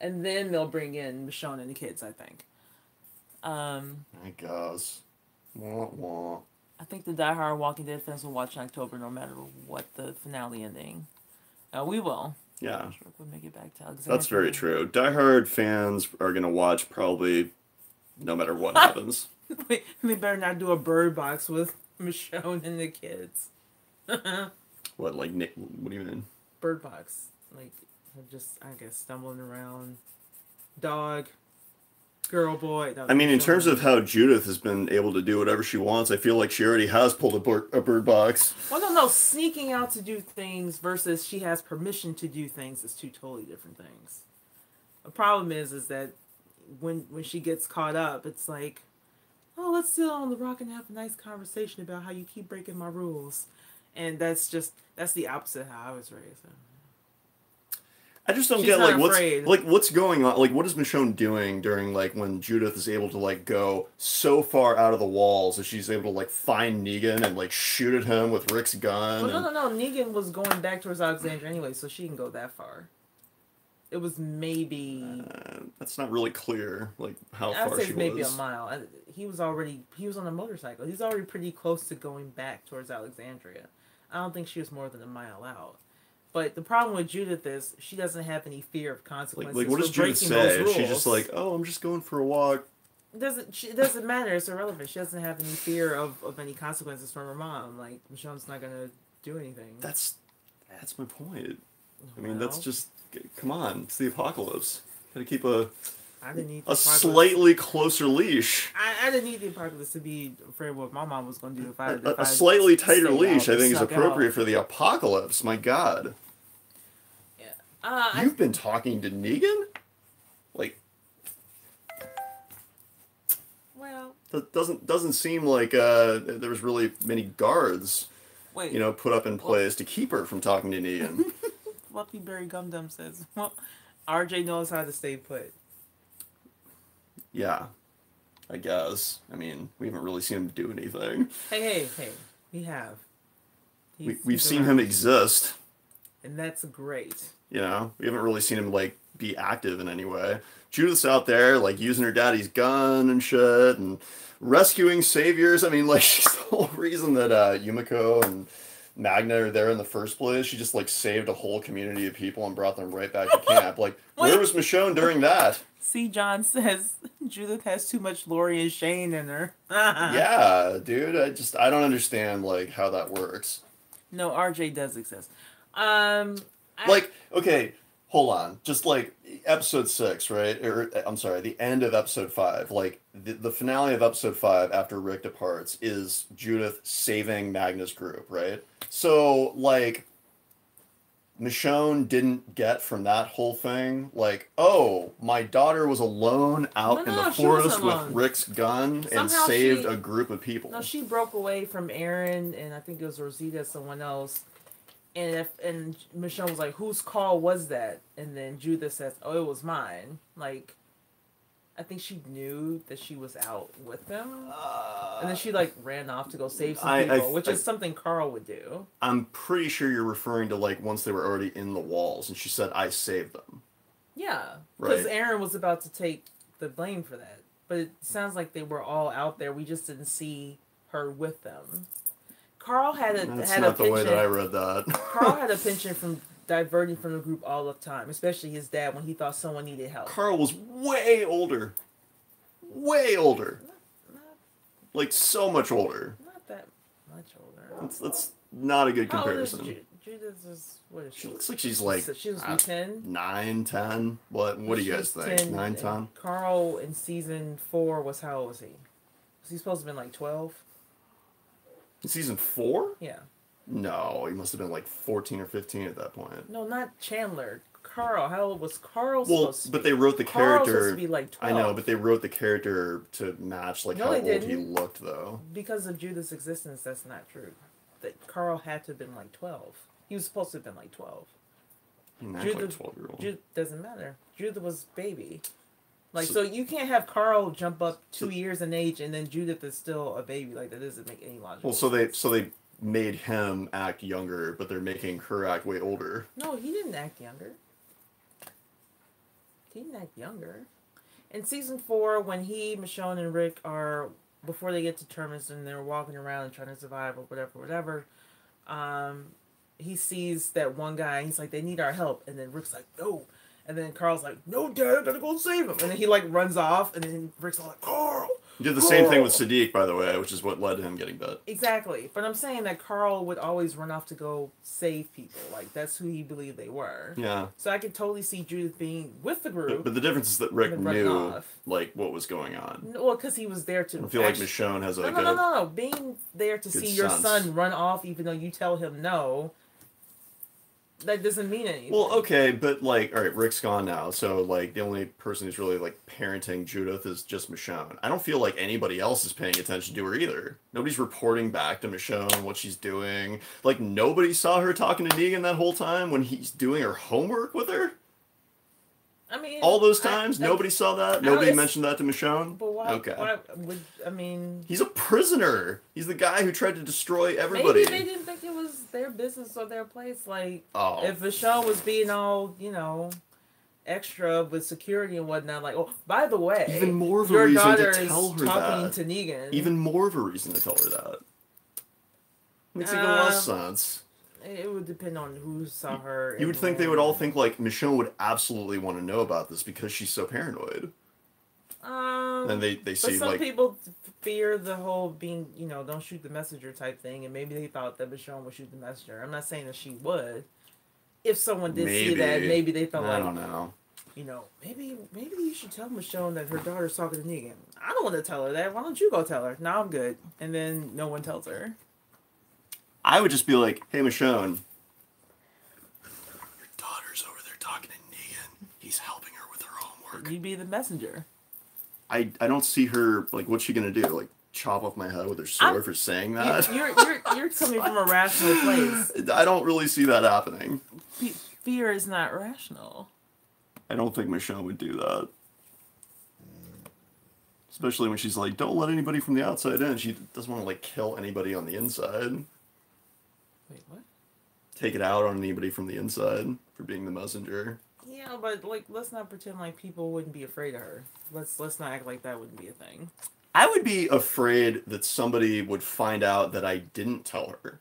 Speaker 5: And then they'll bring in Michonne and the kids, I think.
Speaker 1: I guess. Wah, wah.
Speaker 5: I think the diehard Walking Dead fans will watch in October no matter what the finale ending. We will.
Speaker 1: Yeah.
Speaker 5: We'll make it back to Alexandria.
Speaker 1: That's very true. Diehard fans are going to watch probably no matter what happens.
Speaker 5: They better not do a Bird Box with Michonne and the kids.
Speaker 1: What, like Nick? What do you mean?
Speaker 5: Bird Box. Like, just, I guess, stumbling around. Dog. Girl, boy.
Speaker 1: I mean, in terms of how Judith has been able to do whatever she wants, I feel like she already has pulled a bird box.
Speaker 5: Well, no, sneaking out to do things versus she has permission to do things is 2 totally different things. The problem is that when she gets caught up, it's like, oh, let's sit on the rock and have a nice conversation about how you keep breaking my rules. And that's the opposite of how I was raised.
Speaker 1: I just don't
Speaker 5: She's
Speaker 1: get
Speaker 5: not
Speaker 1: like
Speaker 5: afraid.
Speaker 1: what's going on. Like, what is Michonne doing during like when Judith is able to like go so far out of the walls that she's able to like find Negan and like shoot at him with Rick's gun?
Speaker 5: Well, no. Negan was going back towards Alexandria anyway, so she can go that far. It was maybe.
Speaker 1: That's not really clear, like how
Speaker 5: I'd
Speaker 1: far
Speaker 5: say
Speaker 1: she
Speaker 5: it's maybe
Speaker 1: was.
Speaker 5: a mile. He was on a motorcycle. He's already pretty close to going back towards Alexandria. I don't think she was more than a mile out. But the problem with Judith is she doesn't have any fear of consequences.
Speaker 1: Like what does
Speaker 5: for
Speaker 1: Judith
Speaker 5: breaking
Speaker 1: say?
Speaker 5: those rules.
Speaker 1: She's just like, oh, I'm just going for a walk.
Speaker 5: It doesn't matter. It's irrelevant. She doesn't have any fear of any consequences from her mom. Like Michonne's not gonna do anything.
Speaker 1: That's my point. I mean, that's just come on. It's the apocalypse. Gotta keep a slightly closer leash.
Speaker 5: I didn't need the apocalypse to be afraid of what my mom was going to do if I
Speaker 1: A slightly tighter leash, I think, is
Speaker 5: stuck
Speaker 1: appropriate
Speaker 5: out.
Speaker 1: for the apocalypse. My God. You've been talking to Negan? Like,
Speaker 5: well,
Speaker 1: that doesn't seem like there was really many guards,
Speaker 5: wait,
Speaker 1: put up in place to keep her from talking to Negan.
Speaker 5: Fluffy Berry Gum Dum says, well, RJ knows how to stay put.
Speaker 1: Yeah, I guess. I mean, we haven't really seen him do anything.
Speaker 5: Hey, we have.
Speaker 1: We've seen him exist.
Speaker 5: And that's great.
Speaker 1: We haven't really seen him, like, be active in any way. Judith's out there, like, using her daddy's gun and shit, and rescuing saviors. I mean, like, she's the whole reason that Yumiko and Magna are there in the first place. She just, like, saved a whole community of people and brought them right back to camp. Like, where was Michonne during that?
Speaker 5: See, John says Judith has too much Lori and Shane in her.
Speaker 1: Yeah, dude. I don't understand, like, how that works.
Speaker 5: No, RJ does exist.
Speaker 1: Okay, hold on. Just like episode 6, right? Or I'm sorry, the end of episode 5. Like the finale of episode 5 after Rick departs is Judith saving Magna's group, right? So like Michonne didn't get from that whole thing like, oh, my daughter was alone out in the forest with Rick's gun and saved a group of people.
Speaker 5: No, she broke away from Aaron and I think it was Rosita, someone else. And Michonne was like, whose call was that? And then Judith says, oh, it was mine. Like, I think she knew that she was out with them. And then she, like, ran off to go save some people, which is something Carl would do.
Speaker 1: I'm pretty sure you're referring to, like, once they were already in the walls, and she said, I saved them.
Speaker 5: Yeah. Because
Speaker 1: right.
Speaker 5: Aaron was about to take the blame for that. But it sounds like they were all out there. We just didn't see her with them. Carl had a
Speaker 1: That's
Speaker 5: had
Speaker 1: not
Speaker 5: a
Speaker 1: the
Speaker 5: penchant.
Speaker 1: way that I read that.
Speaker 5: Carl had a penchant from diverting from the group all the time, especially his dad when he thought someone needed help.
Speaker 1: Carl was way older. Way older. Like so much older.
Speaker 5: Not that much older.
Speaker 1: That's not a good
Speaker 5: How
Speaker 1: comparison.
Speaker 5: old is Judith is what is she?
Speaker 1: She looks like she's like
Speaker 5: she was 10.
Speaker 1: 9, 10. What do you guys think?
Speaker 5: 10,
Speaker 1: 9, 10?
Speaker 5: Carl in season 4 was how old was he? Was he supposed to have been like 12?
Speaker 1: In season 4?
Speaker 5: Yeah.
Speaker 1: No, he must have been like 14 or 15 at that point.
Speaker 5: No, not Chandler. Carl. How old was Carl
Speaker 1: Well,
Speaker 5: supposed to be?
Speaker 1: but they wrote the
Speaker 5: Carl's
Speaker 1: character.
Speaker 5: supposed to be like 12.
Speaker 1: I know, but they wrote the character to match like
Speaker 5: No,
Speaker 1: how
Speaker 5: they
Speaker 1: old he
Speaker 5: didn't.
Speaker 1: looked, though.
Speaker 5: Because of Judith's existence, that's not true. That Carl had to have been like 12. He was supposed to have been like 12.
Speaker 1: Not like 12-year-old.
Speaker 5: Judith doesn't matter. Judith was baby. Like, so you can't have Carl jump up 2 years in age and then Judith is still a baby. Like, that doesn't make any logical
Speaker 1: Well, so they made him act younger, but they're making her act way older.
Speaker 5: No, he didn't act younger. He didn't act younger. In season 4, when Michonne, and Rick are, before they get to Terminus and they're walking around and trying to survive or whatever, he sees that one guy and he's like, they need our help. And then Rick's like, no. And then Carl's like, no, Dad, I gotta go save him. And then he like runs off and then Rick's all like, Carl!
Speaker 1: He did the same thing with Sadiq, by the way, which is what led to him getting bit.
Speaker 5: Exactly. But I'm saying that Carl would always run off to go save people. Like, that's who he believed they were.
Speaker 1: Yeah.
Speaker 5: So I could totally see Judith being with the group.
Speaker 1: But the difference is that Rick
Speaker 5: and running
Speaker 1: knew,
Speaker 5: off.
Speaker 1: like, what was going on.
Speaker 5: Well, because he was there to...
Speaker 1: I feel like Michonne has, like,
Speaker 5: No. Being there to see your
Speaker 1: sense.
Speaker 5: son run off even though you tell him no, that doesn't mean anything.
Speaker 1: Well, okay, but, like, alright, Rick's gone now, so, like, the only person who's really, like, parenting Judith is just Michonne. I don't feel like anybody else is paying attention to her either. Nobody's reporting back to Michonne what she's doing. Like, nobody saw her talking to Negan that whole time when he's doing her homework with her?
Speaker 5: I mean,
Speaker 1: all those times, nobody saw that. Nobody mentioned that to Michonne.
Speaker 5: But why?
Speaker 1: Okay.
Speaker 5: Why would I mean?
Speaker 1: He's a prisoner. He's the guy who tried to destroy everybody.
Speaker 5: Maybe they didn't think it was their business or their place. Like,
Speaker 1: Oh.
Speaker 5: if Michonne was being all, extra with security and whatnot, like, oh, by the way,
Speaker 1: even more of a
Speaker 5: your
Speaker 1: reason
Speaker 5: daughter
Speaker 1: to tell her
Speaker 5: is talking
Speaker 1: that.
Speaker 5: to Negan.
Speaker 1: Even more of a reason to tell her that. Makes even less sense.
Speaker 5: It would depend on who saw her.
Speaker 1: You would think they would all think like Michonne would absolutely want to know about this because she's so paranoid. And they see
Speaker 5: but some
Speaker 1: like
Speaker 5: people fear the whole being, don't shoot the messenger type thing, and maybe they thought that Michonne would shoot the messenger. I'm not saying that she would. If someone did see that, maybe they felt
Speaker 1: I don't know.
Speaker 5: Maybe you should tell Michonne that her daughter's talking to Negan. I don't want to tell her that. Why don't you go tell her? No, I'm good. And then no one tells her.
Speaker 1: I would just be like, hey, Michonne, your daughter's over there talking to Negan. He's helping her with her homework.
Speaker 5: You'd be the messenger.
Speaker 1: I don't see her, like, what's she going to do? Like, chop off my head with her sword for saying that?
Speaker 5: You're coming from a rational place.
Speaker 1: I don't really see that happening.
Speaker 5: Fear is not rational.
Speaker 1: I don't think Michonne would do that. Especially when she's like, don't let anybody from the outside in. She doesn't want to, like, kill anybody on the inside.
Speaker 5: Wait, what?
Speaker 1: Take it out on anybody from the inside for being the messenger.
Speaker 5: Yeah, but like, let's not pretend like people wouldn't be afraid of her. Let's not act like that wouldn't be a thing.
Speaker 1: I would be afraid that somebody would find out that I didn't tell her,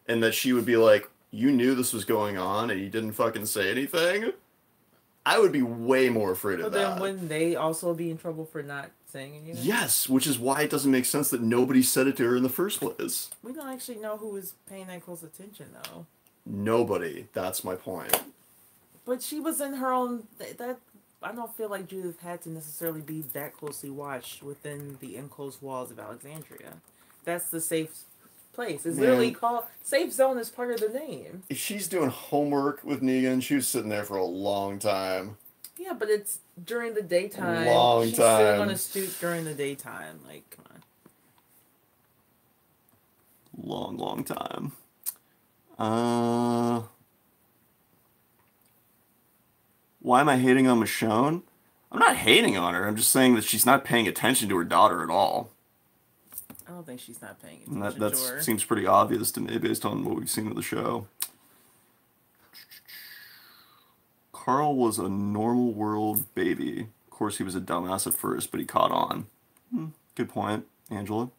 Speaker 1: and that she would be like, "You knew this was going on and you didn't fucking say anything." I would be way more afraid of that.
Speaker 5: But then wouldn't they also be in trouble for not saying anything?
Speaker 1: Yes, which is why it doesn't make sense that nobody said it to her in the first place.
Speaker 5: We don't actually know who was paying that close attention, though.
Speaker 1: Nobody. That's my point.
Speaker 5: But she was in her own... That I don't feel like Judith had to necessarily be that closely watched within the enclosed walls of Alexandria. That's the safe place. It's literally called... Safe zone is part of the name.
Speaker 1: If she's doing homework with Negan, she was sitten there for a long time.
Speaker 5: Yeah, but it's during the daytime.
Speaker 1: She's
Speaker 5: sitting on a stoop during the daytime. Like, come on.
Speaker 1: Long time. Why am I hating on Michonne? I'm not hating on her. I'm just saying that she's not paying attention to her daughter at all.
Speaker 5: I don't think she's not paying attention
Speaker 1: That
Speaker 5: to her.
Speaker 1: seems pretty obvious to me based on what we've seen of the show. Carl was a normal world baby. Of course, he was a dumbass at first, but he caught on. Good point, Angela.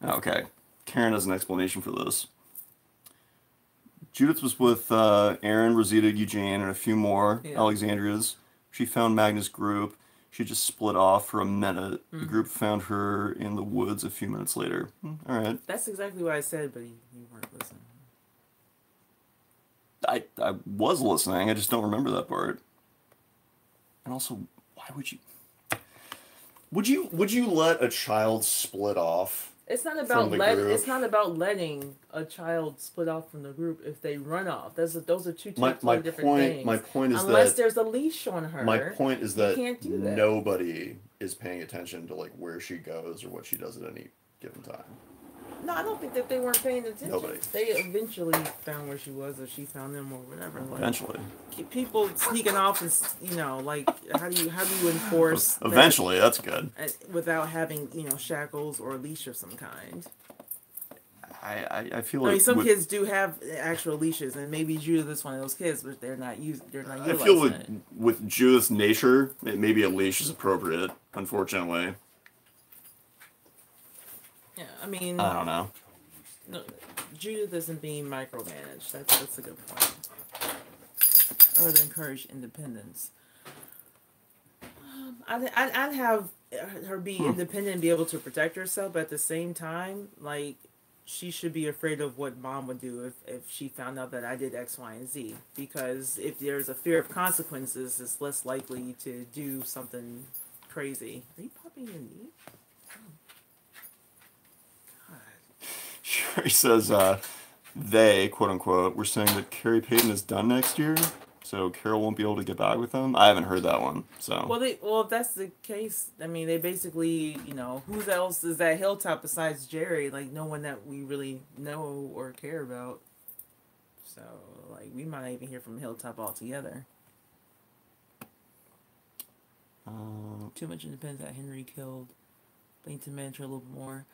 Speaker 1: Okay, Karen has an explanation for this. Judith was with Aaron, Rosita, Eugene, and a few more Alexandrias. She found Magnus' group. She just split off for a minute. The group found her in the woods a few minutes later. All right.
Speaker 5: That's exactly what I said, but you weren't listening.
Speaker 1: I was listening. I just don't remember that part. And also, why would you? Would you let a child split off?
Speaker 5: It's not about It's not about letting a child split off from the group if they run off. Those are two totally different things.
Speaker 1: My point is
Speaker 5: unless
Speaker 1: that
Speaker 5: there's a leash on her.
Speaker 1: My point is that
Speaker 5: can't do that.
Speaker 1: Nobody is paying attention to like where she goes or what she does at any given time.
Speaker 5: No, I don't think that they weren't paying attention.
Speaker 1: Nobody.
Speaker 5: They eventually found where she was, or she found them, or whatever. Like,
Speaker 1: eventually.
Speaker 5: People sneaking off is, like, how do you enforce?
Speaker 1: Eventually, that's good.
Speaker 5: Without having, shackles or a leash of some kind.
Speaker 1: I feel like
Speaker 5: some kids do have actual leashes, and maybe Judith is one of those kids, but they're not utilizing
Speaker 1: I feel
Speaker 5: it.
Speaker 1: with Judith's nature, maybe a leash is appropriate. Unfortunately.
Speaker 5: Yeah, I mean...
Speaker 1: I don't know.
Speaker 5: No, Judith isn't being micromanaged. That's a good point. I would encourage independence. I'd have her be independent and be able to protect herself, but at the same time, like, she should be afraid of what mom would do if she found out that I did X, Y, and Z. Because if there's a fear of consequences, it's less likely to do something crazy. Are you popping your knee?
Speaker 1: Sure, he says, they, quote unquote, were saying that Carrie Payton is done next year, so Carol won't be able to get back with them. I haven't heard that one, so.
Speaker 5: Well, if that's the case, I mean, they basically, who else is at Hilltop besides Jerry? Like, no one that we really know or care about. So, like, we might not even hear from Hilltop altogether. Too much independence that Henry killed Bennington Manor a little bit more.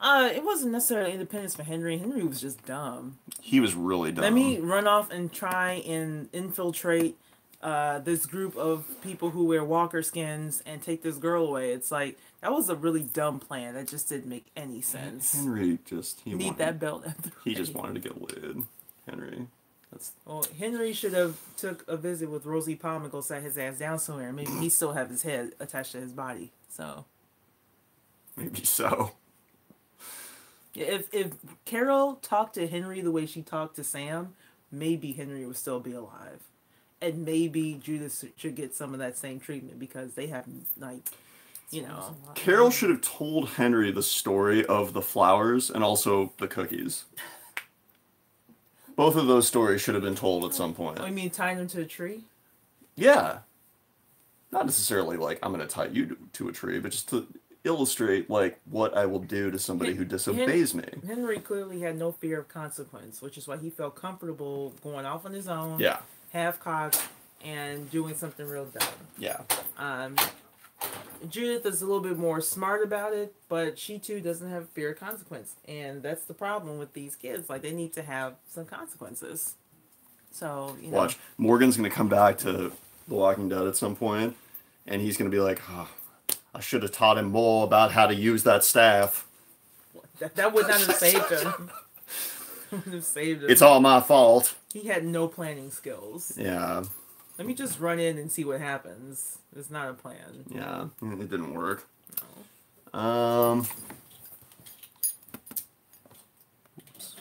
Speaker 5: It wasn't necessarily independence for Henry. Henry was just dumb.
Speaker 1: He was really dumb.
Speaker 5: Let me run off and try and infiltrate this group of people who wear walker skins and take this girl away. It's like, that was a really dumb plan. That just didn't make any sense.
Speaker 1: Henry just...
Speaker 5: that belt.
Speaker 1: He just wanted to get laid. Henry.
Speaker 5: Well, Henry should have took a visit with Rosie Palm and go sat his ass down somewhere. And maybe he still have his head attached to his body. So...
Speaker 1: Maybe so.
Speaker 5: If Carol talked to Henry the way she talked to Sam, maybe Henry would still be alive. And maybe Judith should get some of that same treatment because they have, like, you know.
Speaker 1: Carol should have told Henry the story of the flowers and also the cookies. Both of those stories should have been told at some point.
Speaker 5: Oh, you mean tying them to a tree?
Speaker 1: Yeah. Not necessarily like, I'm going to tie you to a tree, but just to illustrate, like, what I will do to somebody who disobeys me.
Speaker 5: Henry clearly had no fear of consequence, which is why he felt comfortable going off on his own.
Speaker 1: Yeah.
Speaker 5: Half-cocked and doing something real dumb.
Speaker 1: Yeah.
Speaker 5: Judith is a little bit more smart about it, but she too doesn't have fear of consequence. And that's the problem with these kids. Like, they need to have some consequences. So, you know.
Speaker 1: Watch. Morgan's going to come back to The Walking Dead at some point, and he's going to be like, oh, I should have taught him more about how to use that staff.
Speaker 5: That would not have saved him. Would have saved him.
Speaker 1: It's all my fault.
Speaker 5: He had no planning skills.
Speaker 1: Yeah.
Speaker 5: Let me just run in and see what happens. It's not a plan.
Speaker 1: Yeah, it didn't work.
Speaker 5: No.
Speaker 1: Oops.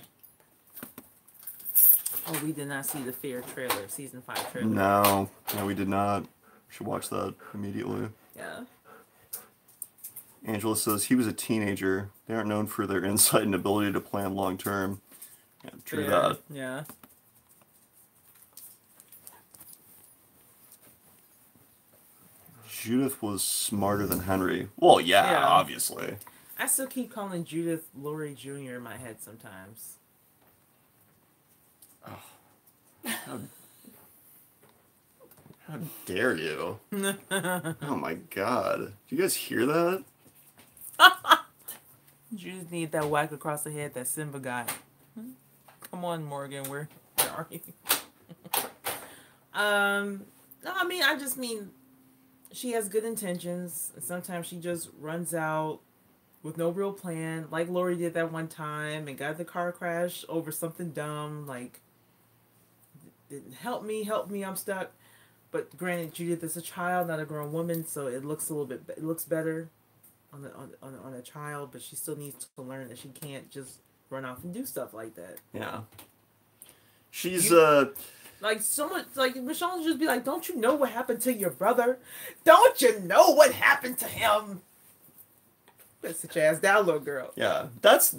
Speaker 5: Oh, we did not see the Fear trailer, season 5 trailer.
Speaker 1: No, we did not. We should watch that immediately.
Speaker 5: Yeah.
Speaker 1: Angela says he was a teenager. They aren't known for their insight and ability to plan long term. Yeah, true that.
Speaker 5: Yeah.
Speaker 1: Judith was smarter than Henry. Well, yeah, obviously.
Speaker 5: I still keep calling Judith Laurie Jr. in my head sometimes.
Speaker 1: Oh. How dare you? Oh my god. Do you guys hear that?
Speaker 5: Judith need that whack across the head that Simba got. Come on, Morgan, where are you? No, I just mean she has good intentions. Sometimes she just runs out with no real plan, like Lori did that one time and got in the car crash over something dumb, like, help me, I'm stuck. But granted, Judith is a child, not a grown woman, so it looks it looks better on a child, but she still needs to learn that she can't just run off and do stuff like that.
Speaker 1: Yeah. She's
Speaker 5: like someone like Michonne will just be like, "Don't you know what happened to your brother? Don't you know what happened to him?" That's such ass down, little girl.
Speaker 1: Yeah, that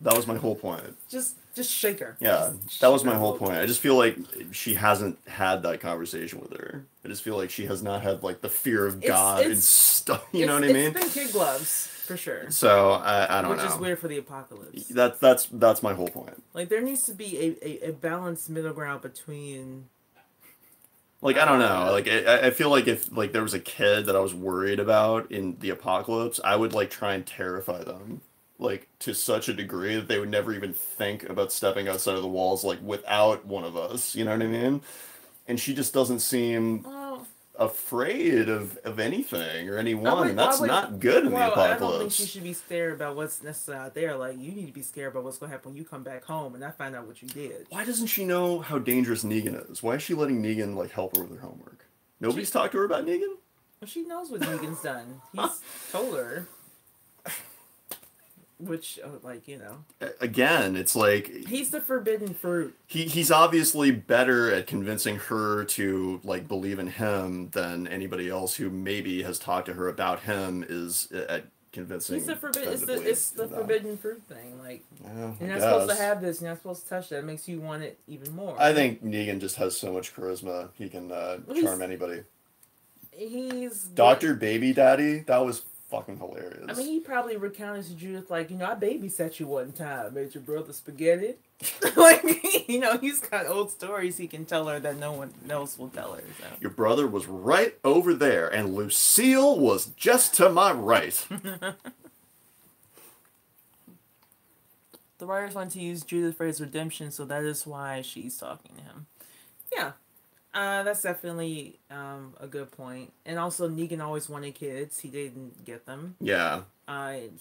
Speaker 1: was my whole point.
Speaker 5: Just shake her.
Speaker 1: Yeah, that was my whole point. I just feel like she hasn't had that conversation with her. I just feel like she has not had like the fear of God and stuff. You know what I mean?
Speaker 5: It's been kid gloves for sure.
Speaker 1: So I don't know.
Speaker 5: Which is weird for the apocalypse.
Speaker 1: That's my whole point.
Speaker 5: Like there needs to be a balanced middle ground between.
Speaker 1: Like, I don't know. Like, I feel like if like there was a kid that I was worried about in the apocalypse, I would like try and terrify them, like to such a degree that they would never even think about stepping outside of the walls, like without one of us. You know what I mean? And she just doesn't seem afraid of anything or anyone, and that's not good in the apocalypse.
Speaker 5: I don't think she should be scared about what's necessarily out there. Like, you need to be scared about what's going to happen when you come back home and I find out what you did.
Speaker 1: Why doesn't she know how dangerous Negan is? Why is she letting Negan like help her with her homework? Nobody's talked to her about Negan?
Speaker 5: Well, she knows what Negan's done. He's told her. Which, like, you know.
Speaker 1: Again, it's like...
Speaker 5: He's the forbidden fruit.
Speaker 1: He's obviously better at convincing her to, like, believe in him than anybody else who maybe has talked to her about him is at convincing
Speaker 5: He's the forbidden... It's the forbidden fruit thing. Like, you're not supposed to have this. You're not supposed to touch that. It makes you want it even more.
Speaker 1: I think Negan just has so much charisma. He can charm anybody.
Speaker 5: He's...
Speaker 1: Dr. Baby Daddy, that was fucking hilarious.
Speaker 5: I mean, he probably recounted to Judith, like, I babysat you one time, made your brother spaghetti. Like, he's got old stories he can tell her that no one else will tell her. So.
Speaker 1: Your brother was right over there, and Lucille was just to my right.
Speaker 5: The writers want to use Judith for his redemption, so that is why she's talking to him. Yeah. That's definitely a good point. And also, Negan always wanted kids. He didn't get them.
Speaker 1: Yeah.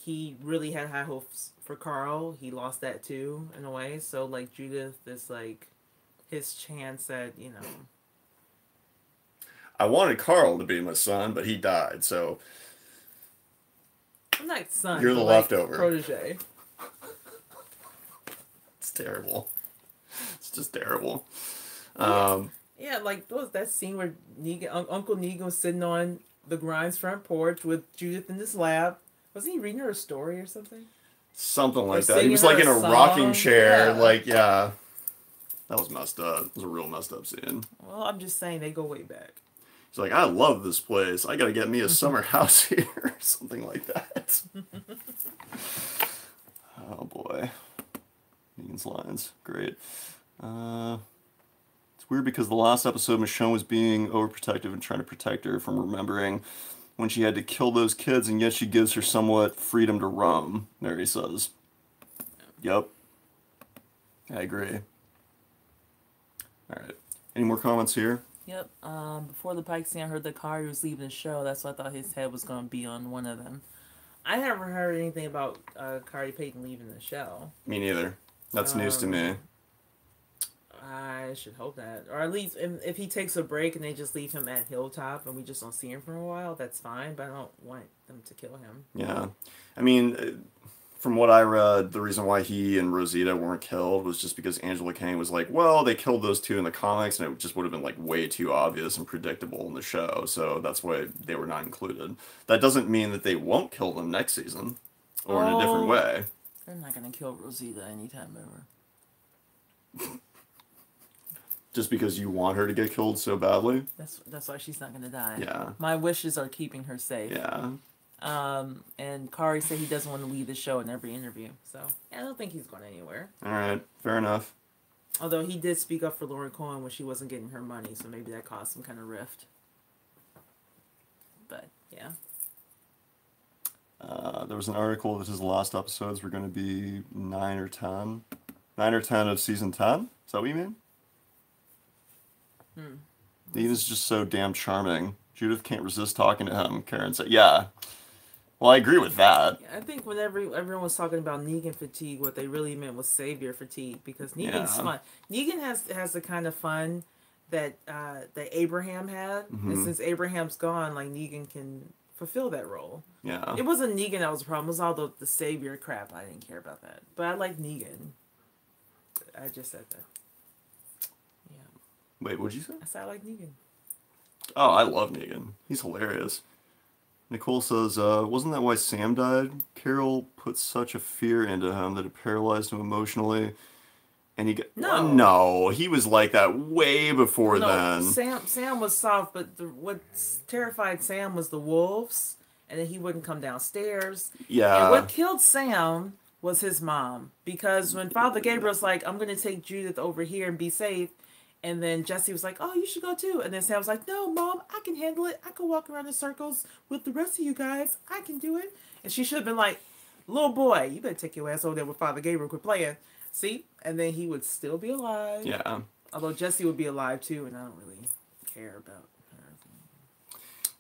Speaker 5: He really had high hopes for Carl. He lost that too, in a way. So, like, Judith is, like, his chance at,
Speaker 1: I wanted Carl to be my son, but he died, so...
Speaker 5: I'm not son.
Speaker 1: You're the leftover.
Speaker 5: Protege.
Speaker 1: It's terrible. It's just terrible.
Speaker 5: Yeah, like that scene where Uncle Negan was sitting on the Grimes' front porch with Judith in this lab. Wasn't he reading her a story or something?
Speaker 1: Something like that. He was like in a rocking chair. Yeah. That was messed up. It was a real messed up scene.
Speaker 5: Well, I'm just saying they go way back.
Speaker 1: He's like, I love this place. I gotta get me a summer house here. Something like that. Oh boy. Negan's lines. Great. It's weird because the last episode Michonne was being overprotective and trying to protect her from remembering when she had to kill those kids, and yet she gives her somewhat freedom to roam, Mary says. Yep. I agree. Alright. Any more comments here?
Speaker 5: Yep. Before the Pike scene, I heard that Kari was leaving the show. That's why I thought his head was going to be on one of them. I never heard anything about Kari Payton leaving the show.
Speaker 1: Me neither. That's news to me.
Speaker 5: I should hope that. Or at least if he takes a break and they just leave him at Hilltop and we just don't see him for a while, that's fine. But I don't want them to kill him.
Speaker 1: Yeah. I mean, from what I read, the reason why he and Rosita weren't killed was just because Angela Kang was like, well, they killed those two in the comics, and it just would have been like way too obvious and predictable in the show. So that's why they were not included. That doesn't mean that they won't kill them next season or in a different way.
Speaker 5: They're not going to kill Rosita anytime ever.
Speaker 1: Just because you want her to get killed so badly?
Speaker 5: That's why she's not going to die.
Speaker 1: Yeah.
Speaker 5: My wishes are keeping her safe.
Speaker 1: Yeah.
Speaker 5: And Kari said he doesn't want to leave the show in every interview. So, yeah, I don't think he's going anywhere.
Speaker 1: Alright, fair enough.
Speaker 5: Although he did speak up for Lauren Cohen when she wasn't getting her money, so maybe that caused some kind of rift. But, yeah.
Speaker 1: There was an article that his last episodes were going to be 9 or 10. 9 or 10 of season 10? Is that what you mean? Negan's just so damn charming. Judith can't resist talking to him, Karen said. Yeah. Well, I agree with that.
Speaker 5: I think whenever everyone was talking about Negan fatigue, what they really meant was savior fatigue, because Negan's fun. Negan has the kind of fun that that Abraham had, and since Abraham's gone, like, Negan can fulfill that role.
Speaker 1: Yeah.
Speaker 5: It wasn't Negan that was the problem. It was all the savior crap. I didn't care about that. But I like Negan. I just said that.
Speaker 1: Wait, what'd you say?
Speaker 5: I said I like Negan.
Speaker 1: Oh, I love Negan. He's hilarious. Nicole says, wasn't that why Sam died? Carol put such a fear into him that it paralyzed him emotionally. And he got...
Speaker 5: No.
Speaker 1: No, he was like that way before then.
Speaker 5: Sam was soft, but what terrified Sam was the wolves, and then he wouldn't come downstairs.
Speaker 1: Yeah.
Speaker 5: And what killed Sam was his mom. Because when Father Gabriel's like, I'm going to take Judith over here and be safe, and then Jesse was like, oh, you should go too. And then Sam was like, no, Mom, I can handle it. I can walk around in circles with the rest of you guys. I can do it. And she should have been like, little boy, you better take your ass over there with Father Gabriel, quit playing. See? And then he would still be alive.
Speaker 1: Yeah.
Speaker 5: Although Jesse would be alive too, and I don't really care about her.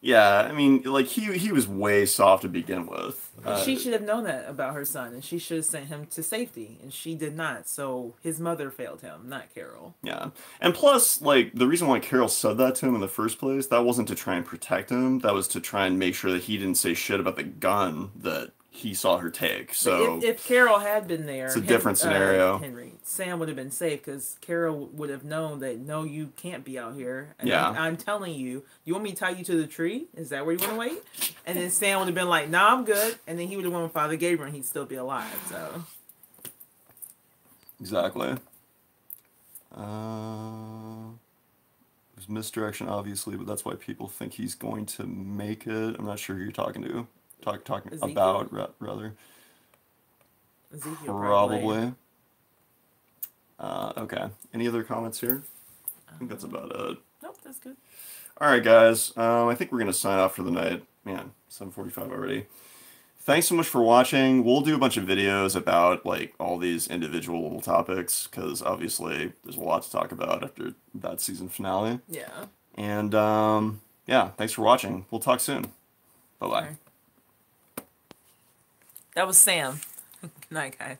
Speaker 1: Yeah, I mean, like, he was way soft to begin with.
Speaker 5: She should have known that about her son, and she should have sent him to safety, and she did not. So his mother failed him, not Carol.
Speaker 1: Yeah. And plus, like, the reason why Carol said that to him in the first place, that wasn't to try and protect him. That was to try and make sure that he didn't say shit about the gun that he saw her take. So
Speaker 5: if Carol had been there,
Speaker 1: it's a different scenario.
Speaker 5: Sam would have been safe, because Carol would have known that, no, you can't be out here. And
Speaker 1: yeah.
Speaker 5: I'm telling you, you want me to tie you to the tree? Is that where you want to wait? And then Sam would have been like, nah, I'm good. And then he would have went with Father Gabriel, and he'd still be alive. So
Speaker 1: exactly. There's misdirection, obviously, but that's why people think he's going to make it. I'm not sure who you're talking to. talking
Speaker 5: Ezekiel?
Speaker 1: about rather.
Speaker 5: Ezekiel
Speaker 1: Probably. Okay. Any other comments here? I think that's about it.
Speaker 5: Nope, that's good.
Speaker 1: All right, guys. I think we're gonna sign off for the night. Man, 7:45 already. Thanks so much for watching. We'll do a bunch of videos about like all these individual little topics because obviously there's a lot to talk about after that season finale.
Speaker 5: Yeah.
Speaker 1: And yeah, thanks for watching. We'll talk soon. Bye bye.
Speaker 5: That was Sam. Good night, guys.